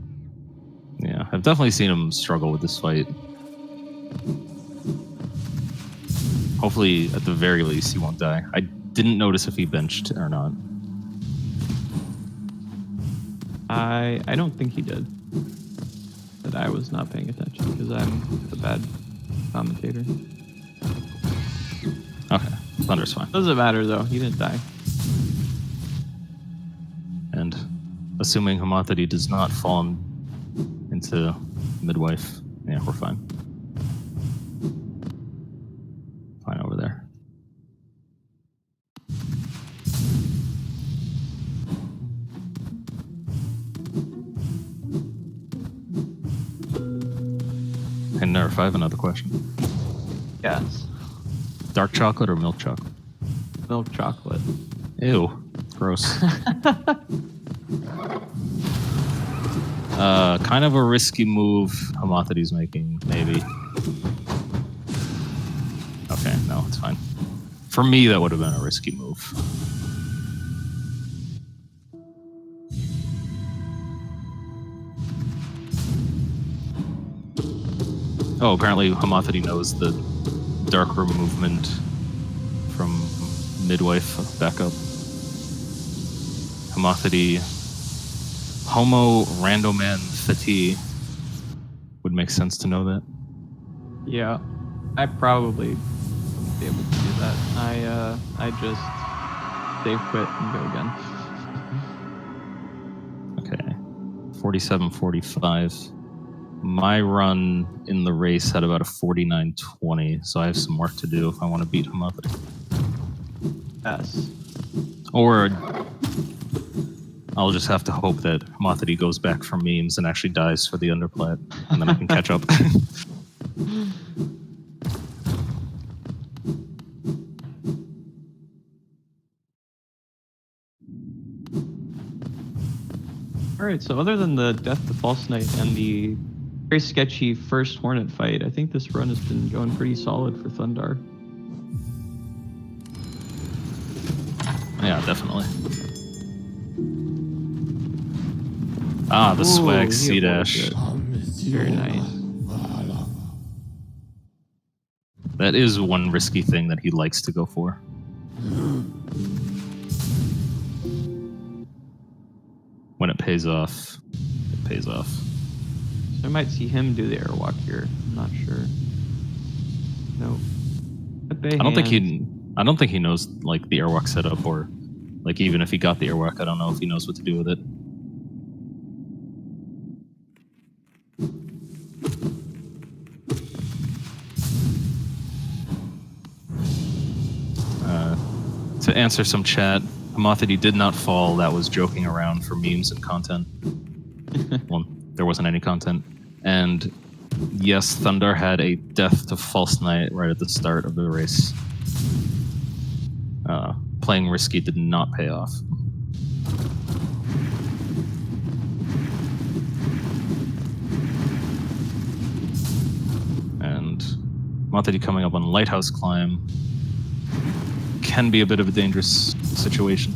Yeah, I've definitely seen him struggle with this fight. Hopefully, at the very least, he won't die. I didn't notice if he benched or not. I don't think he did. But I was not paying attention because I'm the bad commentator. Okay, Thundar's fine. Doesn't matter though, he didn't die. And assuming homothety does not fall into midwife, yeah, we're fine. Fine over there. And Nerf, I have another question. Yes. Dark chocolate or milk chocolate? Milk chocolate. Ew, gross. Kind of a risky move homothety's making, maybe. Okay, no, it's fine. For me, that would have been a risky move. Oh, apparently homothety knows the darker movement from midwife back up. Homothety. Homo randoman thety would make sense to know that. Yeah. I probably wouldn't be able to do that. I just save quit and go again. Okay. 47.45. My run in the race had about a 49.20, so I have some work to do if I want to beat homothety. Yes. Or I'll just have to hope that homothety goes back from memes and actually dies for the underplat, and then I can catch up. Alright, so other than the Death to False Knight and the very sketchy first Hornet fight, I think this run has been going pretty solid for Thundar. Yeah, definitely. Ah, the swag he C dash. avoided it. Very nice. That is one risky thing that he likes to go for. When it pays off, it pays off. So I might see him do the airwalk here. I'm not sure. Nope. I don't think he knows like the airwalk setup, or like even if he got the airwalk, I don't know if he knows what to do with it. To answer some chat, homothety did not fall. That was joking around for memes and content. Well, there wasn't any content. And yes, Thundar had a Death to False Knight right at the start of the race. Playing risky did not pay off. And homothety coming up on Lighthouse Climb can be a bit of a dangerous situation.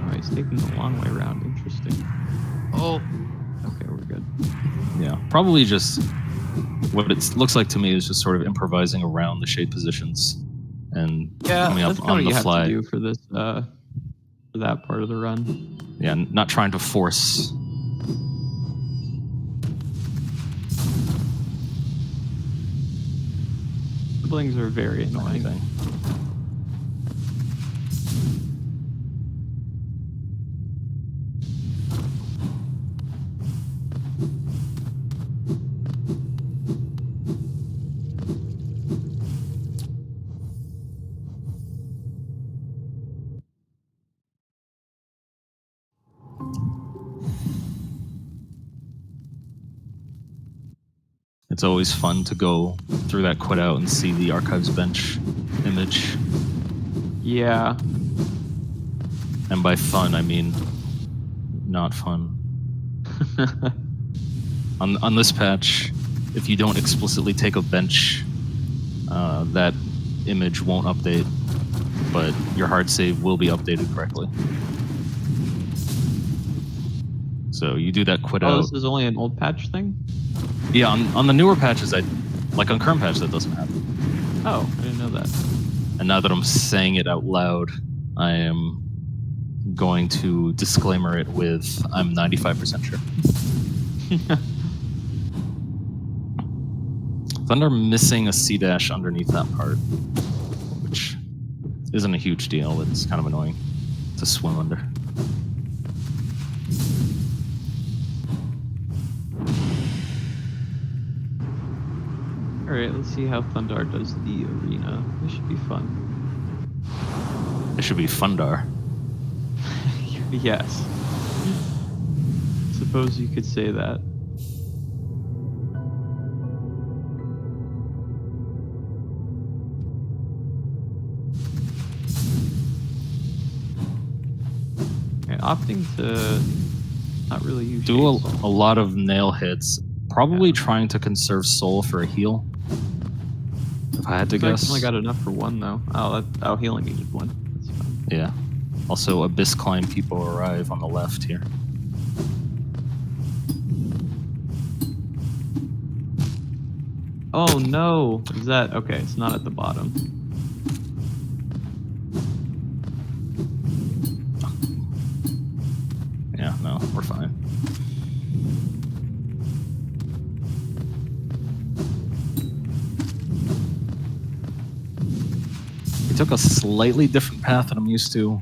Oh, he's taking the long way around. Interesting. Oh. Okay, we're good. Yeah, probably just what it looks like to me is just sort of improvising around the shape positions and coming up on the fly. Have to do for this, for that part of the run. Yeah, not trying to force. Siblings are very annoying. Anything. It's always fun to go through that quit out and see the archives bench image. Yeah. And by fun, I mean not fun. On this patch, if you don't explicitly take a bench, that image won't update, but your hard save will be updated correctly. So you do that quit out. Oh, this is only an old patch thing? Yeah, on the newer patches, like on current patch, that doesn't happen. Oh, I didn't know that. And now that I'm saying it out loud, I am going to disclaimer it with I'm 95% sure. Thunder missing a C dash underneath that part, which isn't a huge deal. It's kind of annoying to swim under. Alright, let's see how Thundar does the arena. This should be fun. It should be Thundar. Yes. Suppose you could say that. Okay, opting to not really use Do a lot of nail hits. Probably trying to conserve soul for a heal. If I had to guess. I only got enough for one though. Oh, he only needed one. That's fine. Yeah. Also, Abyss Climb people arrive on the left here. Oh no! Is that okay? It's not at the bottom. Yeah, no, we're fine. He took a slightly different path than I'm used to.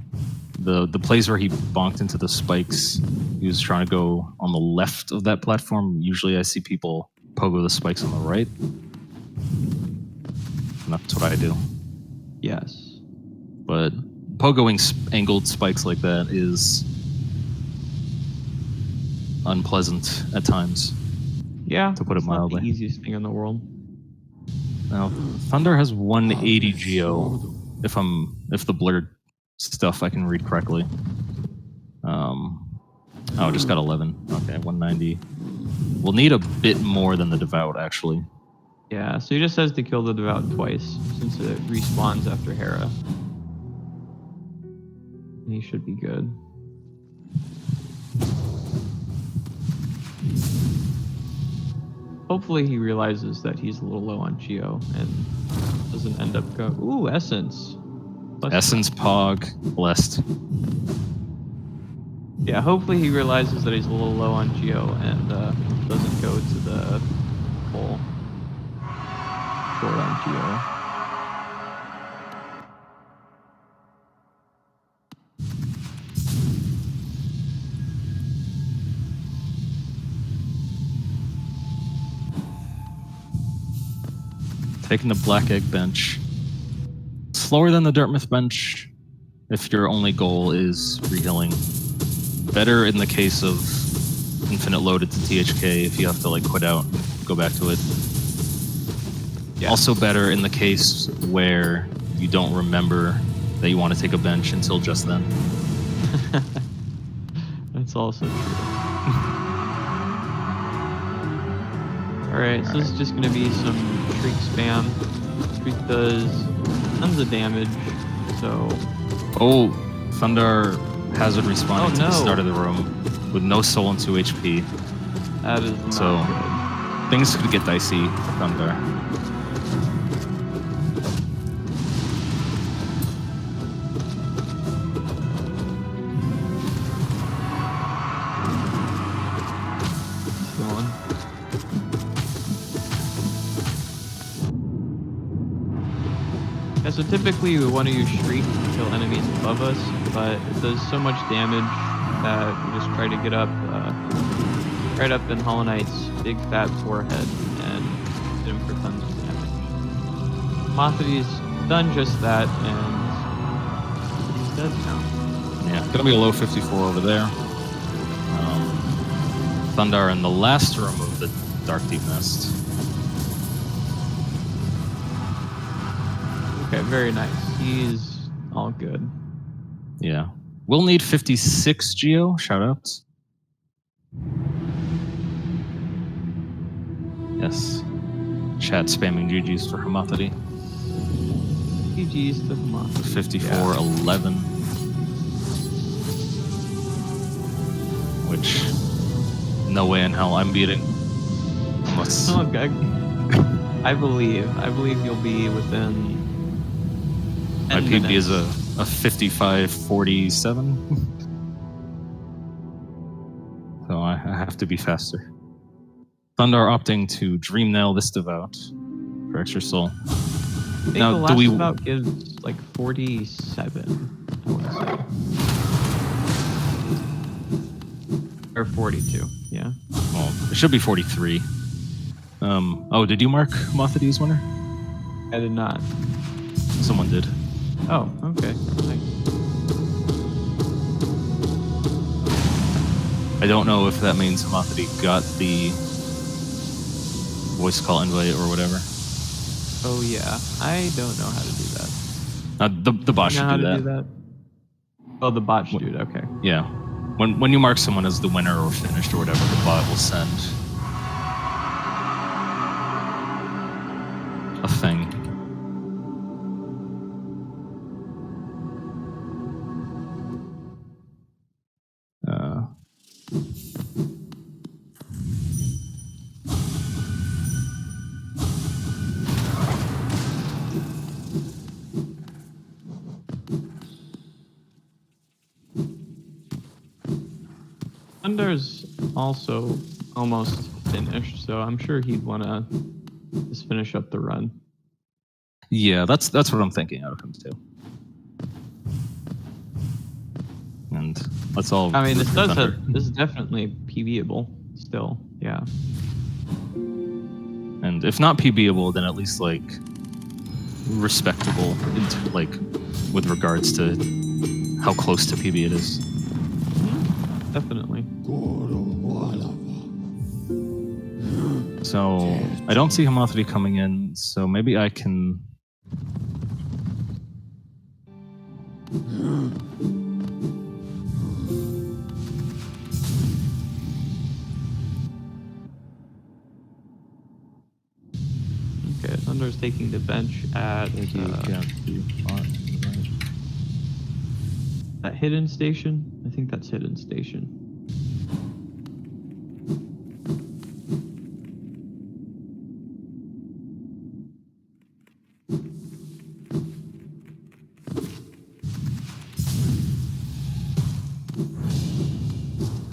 The plays where he bonked into the spikes, he was trying to go on the left of that platform. Usually I see people pogo the spikes on the right. And that's what I do. Yes. But pogoing angled spikes like that is unpleasant at times. Yeah. To put it it's not mildly. the easiest thing in the world. Now, Thunder has 180 geo. If the blurred stuff I can read correctly. Oh, just got 11. Okay, 190. We'll need a bit more than the Devout, actually. Yeah, so he just has to kill the Devout twice, since it respawns after Hera. He should be good. Hopefully he realizes that he's a little low on Geo and doesn't end up go. Ooh, Essence. Essence, Pog, Blessed. Yeah, hopefully he realizes that he's a little low on Geo and doesn't go to the full short on Geo. Taking the Black Egg bench. Slower than the Dartmouth bench if your only goal is rehealing. Better in the case of infinite loaded to THK if you have to like quit out and go back to it. Yeah. Also better in the case where you don't remember that you want to take a bench until just then. That's also true. Alright, so this is just going to be some Shriek spam. Shriek does tons of damage, so... Oh, Thundar hazard responding to the no. start of the room with no soul and 2 HP. That is not So, good. things could get dicey for Thundar. Yeah, so typically we want to use Shriek to kill enemies above us, but it does so much damage that we just try to get up right up in Hollow Knight's big fat forehead and hit him for tons of damage. Homothety's done just that, and he's dead now. Yeah, gonna be a low 54 over there. Thundar in the last room of the Dark Deep Nest. Okay, very nice. He's all good. Yeah. We'll need 56 Geo. Shoutouts. Yes. Chat spamming GG's for homothety. GG's to Hamas. 54-11. Which, no way in hell I'm beating. Unless... Oh, okay. I believe you'll be within. My 10 PB minutes. is a 55-47. So I have to be faster. Thundar opting to dream nail this devout for extra soul. I think the last devout gives like 47, I want to say. Or 42, yeah. Well, it should be 43. Oh, did you mark Homothety's winner? I did not. Someone did. Oh, okay. Nice. I don't know if that means Homothety got the voice call invite or whatever. Oh yeah, I don't know how to do that. The bot You know should how do to that. do that? Oh, the bot should do it. Okay. Yeah. When you mark someone as the winner or finished or whatever, the bot will send a thing. Thundar's also almost finished, so I'm sure he'd want to just finish up the run. Yeah, that's what I'm thinking out of him too. And that's all. I mean, this for does Thundar. this is definitely PBable still. Yeah. And if not PBable, then at least like respectable, like with regards to how close to PB it is. Definitely. So I don't see Homothety coming in, so maybe I can. Okay, Thundar's taking the bench at that hidden station. I think that's hidden station.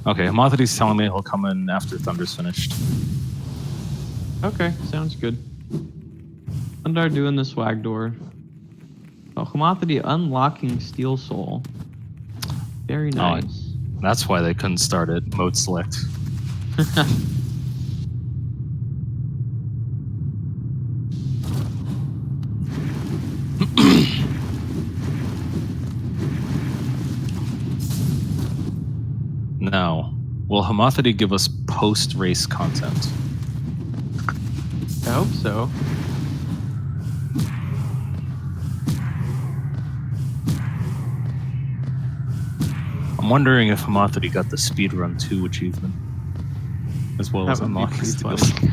Okay, Homothety's telling me he'll come in after Thundar's finished. Okay, sounds good. Thundar doing the swag door. Oh, Homothety unlocking Steel Soul. Very nice. That's why they couldn't start it. Mode select. Now, will Homothety give us post-race content? I hope so. I'm wondering if Homothety got the speedrun 2 achievement, as well as That would be unlocking pretty steals. funny.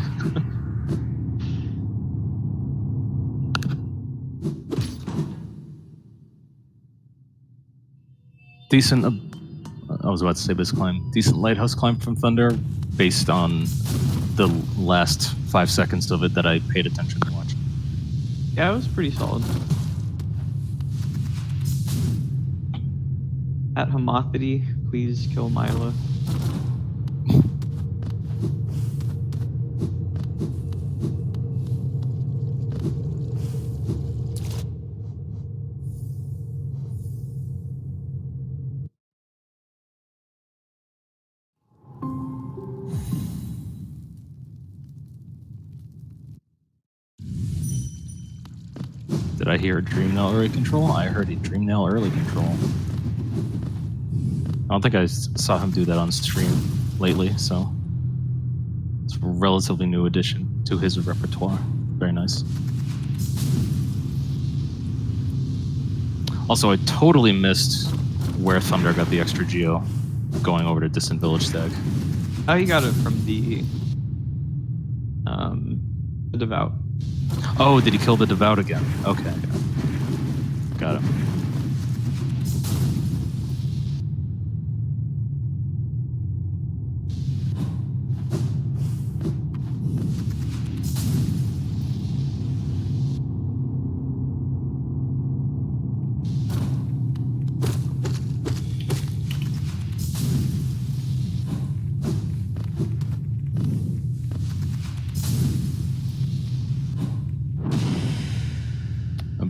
Decent. I was about to say this climb. Decent lighthouse climb from Thundar, based on the last 5 seconds of it that I paid attention to watch. Yeah, it was pretty solid. At Homothety, please kill Mila. Did I hear a Dream Nail early control? I heard a Dream Nail early control. I don't think I saw him do that on stream lately, so it's a relatively new addition to his repertoire. Very nice. Also, I totally missed where Thunder got the extra geo going over to Distant Village Stag. Oh, you got it from the Devout. Oh, did he kill the Devout again? Okay. Got it.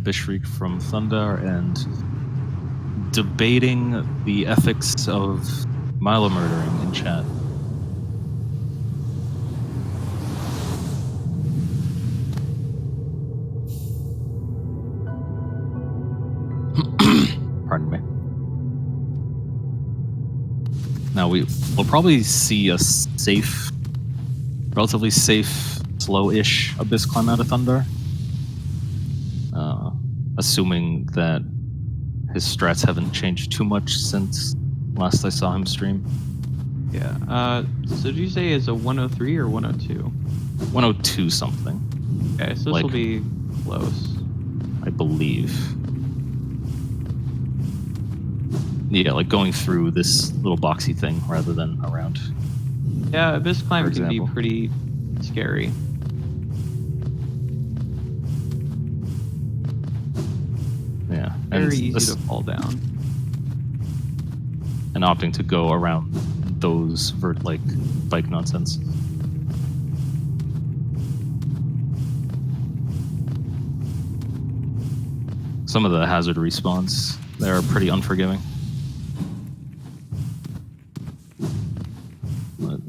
Bishrik from Thundar and debating the ethics of Milo murdering in chat. Pardon me. Now we'll probably see a relatively safe, slow-ish Abyss climb out of Thundar. Assuming that his strats haven't changed too much since last I saw him stream. Yeah. So did you say it's a 103 or 102? 102 something. Okay, so this will be close. I believe. Yeah, like going through this little boxy thing rather than around. Yeah, Abyss climb can be pretty scary. Yeah, very easy to fall down. And opting to go around those bike nonsense. Some of the hazard respawns there are pretty unforgiving. But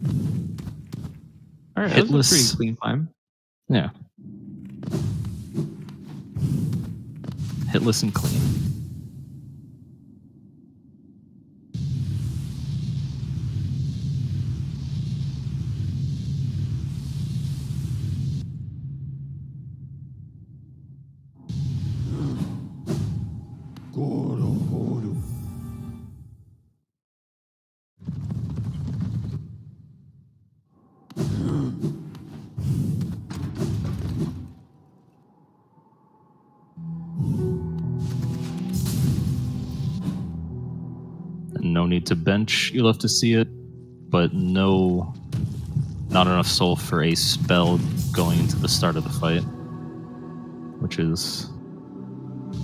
all right, that was a pretty clean climb. Yeah. Hitless and clean. No need to bench, you'll have to see it, but not enough soul for a spell going into the start of the fight, which is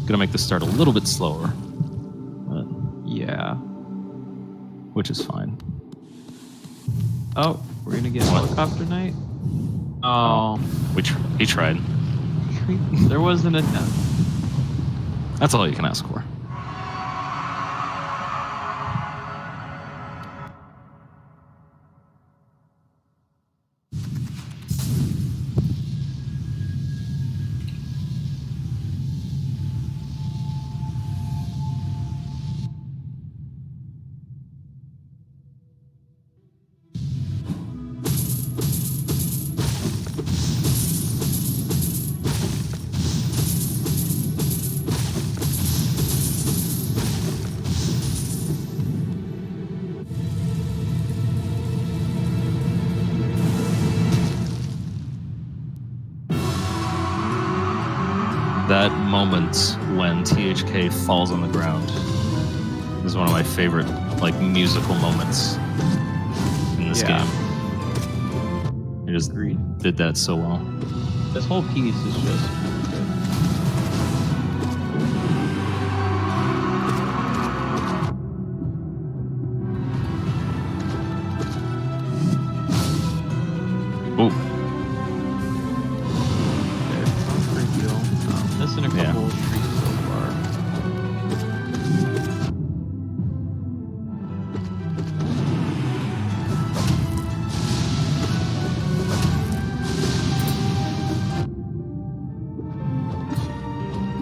gonna make the start a little bit slower. But yeah. Which is fine. Oh, we're gonna get helicopter night? Oh. He tried. There was an attempt. That's all you can ask for. That moment when THK falls on the ground is one of my favorite, musical moments in this game. He just did that so well. This whole piece is just good. Oh. Missing a couple of trees so far.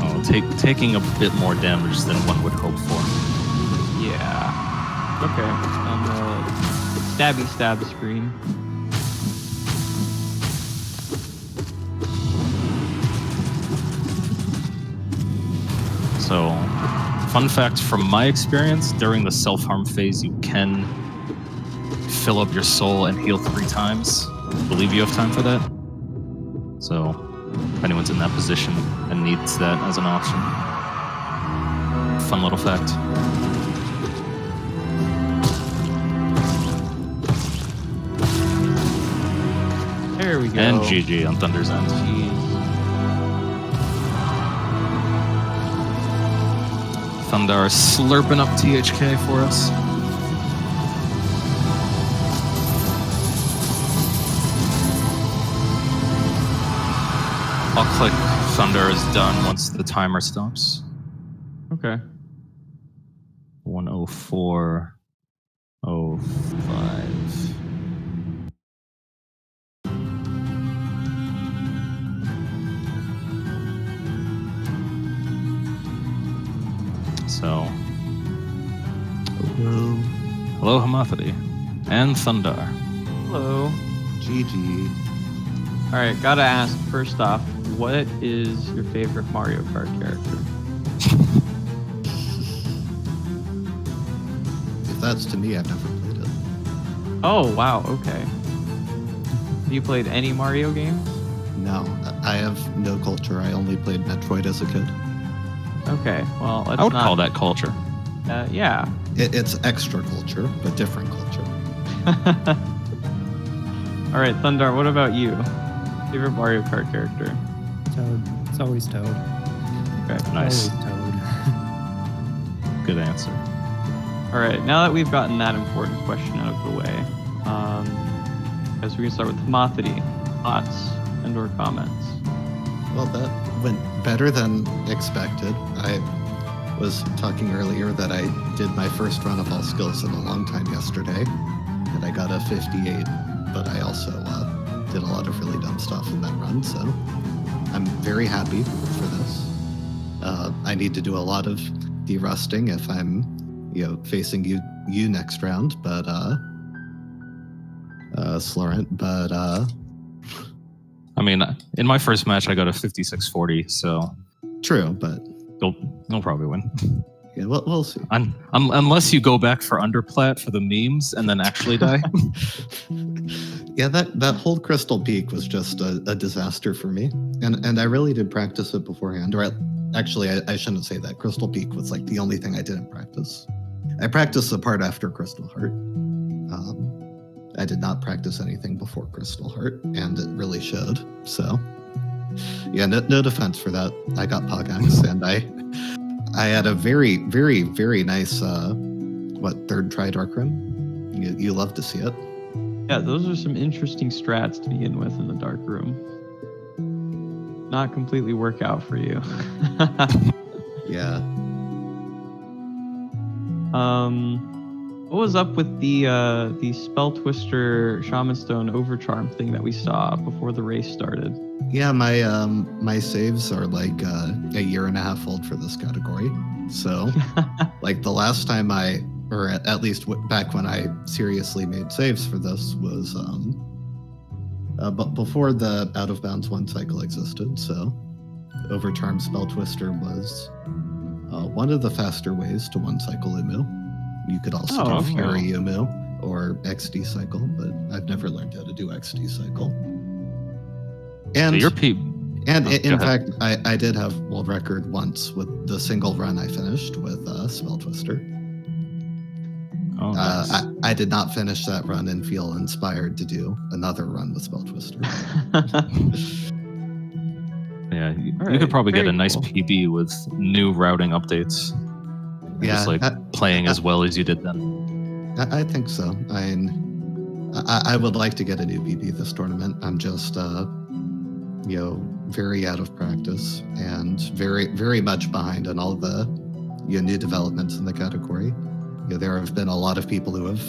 Oh, taking a bit more damage than one would hope for. Yeah. Okay. On the stabby stab screen. So Fun fact from my experience, during the self-harm phase, you can fill up your soul and heal 3 times. I believe you have time for that. So, if anyone's in that position and needs that as an option. Fun little fact. There we go. And GG on Thunder's end. Jeez. Thundar slurping up THK for us. I'll click Thundar is done once the timer stops. Okay. 104.05. So, hello homothety and Thundar. Hello. GG. All right, gotta ask first off, what is your favorite Mario Kart character? If that's to me, I've never played it. Oh wow, okay. Have you played any Mario games? No, I have no culture. I only played Metroid as a kid. Okay, well let's I would not, call that culture. yeah. It's extra culture, but different culture. All right, Thundar, what about you? Favorite Mario Kart character? Toad. It's always Toad. Okay. Nice. Always Toad. Good answer. All right, now that we've gotten that important question out of the way, guys, we can start with homothety. Thoughts and or comments? Well, that went better than expected. I was talking earlier that I did my first run of all skills in a long time yesterday, and I got a 58, but I also did a lot of really dumb stuff in that run, so I'm very happy for this. I need to do a lot of derusting if I'm, facing you next round, but Slorent, but I mean, in my first match, I got a 56-40, so true, but you'll probably win. yeah, we'll see. Unless you go back for underplat for the memes and then actually die. Yeah, that whole Crystal Peak was just a disaster for me, and I really did practice it beforehand. Or actually, I shouldn't say that. Crystal Peak was like the only thing I didn't practice. I practiced the part after Crystal Heart. I did not practice anything before Crystal Heart, and it really showed. So, yeah, no defense for that. I got Pogax, and I had a very, very, very nice third try Dark Run. You love to see it. Yeah, those are some interesting strats to begin with in the dark room. Not completely work out for you. Yeah. What was up with the Spell Twister Shaman Stone Overcharm thing that we saw before the race started? Yeah, my saves are like a year and a half old for this category. So, like the last time or at least back when I seriously made saves for this was but before the Out of Bounds 1 cycle existed. So, Overcharm Spell Twister was one of the faster ways to 1 cycle Umu. You could also do Fury Umu or XD cycle, but I've never learned how to do XD cycle. And So in fact, I did have world record once with the single run I finished with Spell Twister. Oh, nice. I did not finish that run and feel inspired to do another run with Spell Twister. Yeah, you Alright, could probably get very a nice cool. PB with new routing updates. Yeah, Just like playing as well as you did then. I think so. I would like to get a new PB this tournament. I'm just very out of practice and very, very much behind on all the new developments in the category. There have been a lot of people who have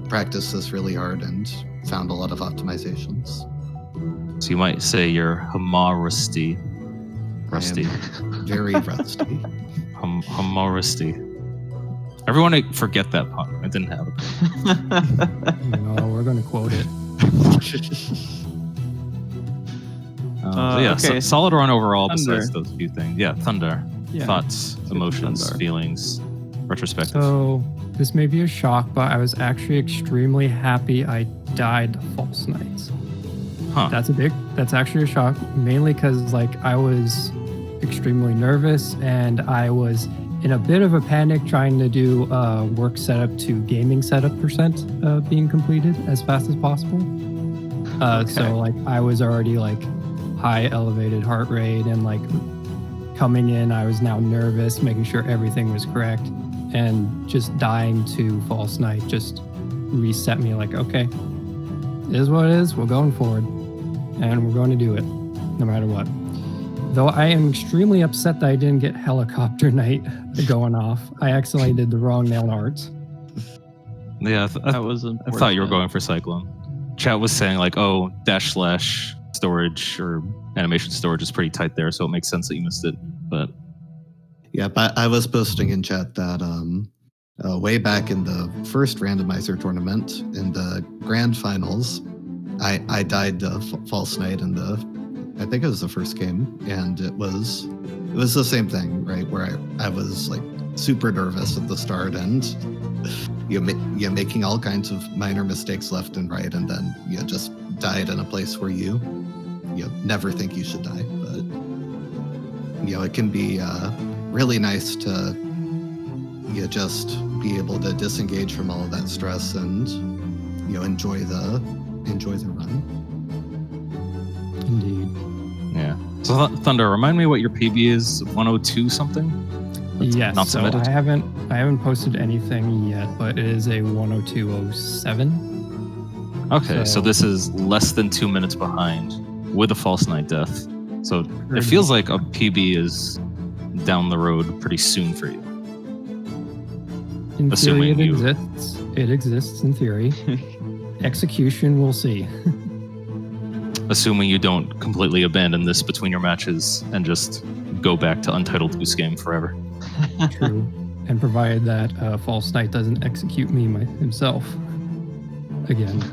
practiced this really hard and found a lot of optimizations. So you might say you're rusty. Rusty. I am very rusty. Rusty. Everyone forget that pun. I didn't have it. No, we're going to quote it. So yeah, okay. solid run overall Thunder. besides those few things. Yeah, Thundar. Yeah. thoughts, Good emotions, Thundar. feelings, retrospective. So this may be a shock, but I was actually extremely happy I died the false knights. Huh. That's actually a shock, mainly because like I was extremely nervous and I was in a bit of a panic trying to do work setup to gaming setup percent being completed as fast as possible. Okay. So like I was already like high elevated heart rate and like coming in, I was now nervous, making sure everything was correct, and just dying to false knight just reset me like, okay, it is what it is. We're going forward and we're going to do it no matter what. Though I am extremely upset that I didn't get helicopter knight going off. I accidentally did the wrong nail arts. Yeah, That was I thought you were unfortunate. going for Cyclone. Chat was saying like, oh, / storage or animation storage is pretty tight there, so it makes sense that you missed it. But Yeah, but I was posting in chat that way back in the first randomizer tournament in the grand finals, I died to false knight in I think it was the first game, and it was the same thing, right? Where I was like super nervous at the start, and you're making all kinds of minor mistakes left and right, and then you just died in a place where you never think you should die. But it can be really nice to just be able to disengage from all of that stress and enjoy the run. Indeed. yeah. So Thunder, remind me what your PB is. 102 something? That's Yes. not So submitted? I haven't posted anything yet, but it is a 102.07. Okay, so So- this is less than 2 minutes behind with a false knight death. So it Pretty- feels like a PB is down the road pretty soon for you. In Assuming theory, you- exists. It exists in theory. Execution, we'll see. Assuming you don't completely abandon this between your matches and just go back to Untitled Goose Game forever. True. And provided that false knight doesn't execute me himself again.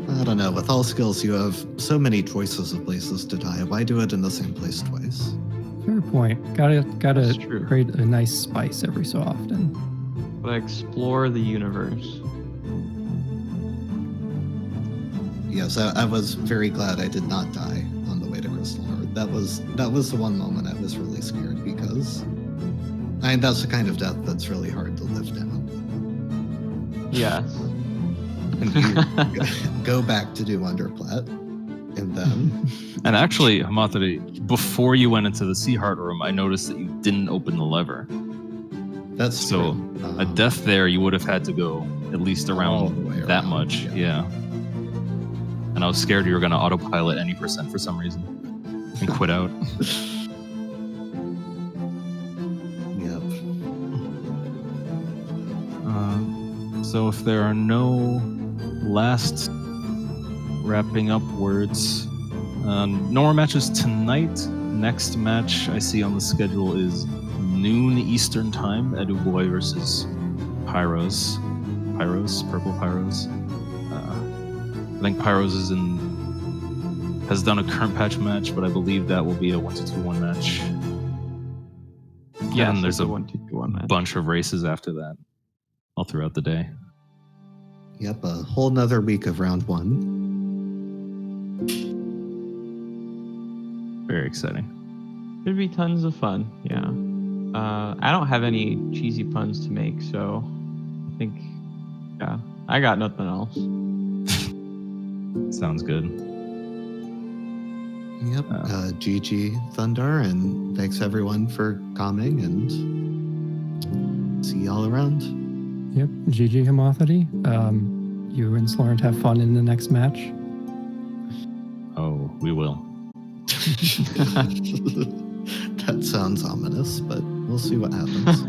I don't know. With all skills, you have so many choices of places to die. Why do it in the same place twice? Fair point. Gotta That's true. create a nice spice every so often. But explore the universe. Yes, I was very glad I did not die on the way to Crystal Heart. That was the one moment I was really scared because that's the kind of death that's really hard to live down. Yes. And you go back to do Underplat, and then And actually, homothety, before you went into the Sea Heart room, I noticed that you didn't open the lever. that's So true. a death there, you would have had to go at least all around the way that around, much. Yeah. And I was scared you were going to autopilot any percent for some reason and quit out. Yep. So if there are no last wrapping up words, no more matches tonight. Next match I see on the schedule is noon Eastern time. Edu Boy versus Pyros. Purple Pyros. I think Pyros has done a current patch match, but I believe that will be a 1-2-1 match. Yeah, and there's a 1-2-1 match. bunch of races after that, all throughout the day. Yep, a whole nother week of round one. Very exciting. Should be tons of fun. Yeah. I don't have any cheesy puns to make, so I think, yeah, I got nothing else. Sounds good. Yep. GG Thundar, and thanks everyone for coming, and see y'all around. Yep. GG homothety. You and Slorent have fun in the next match. Oh, we will. That sounds ominous, but we'll see what happens.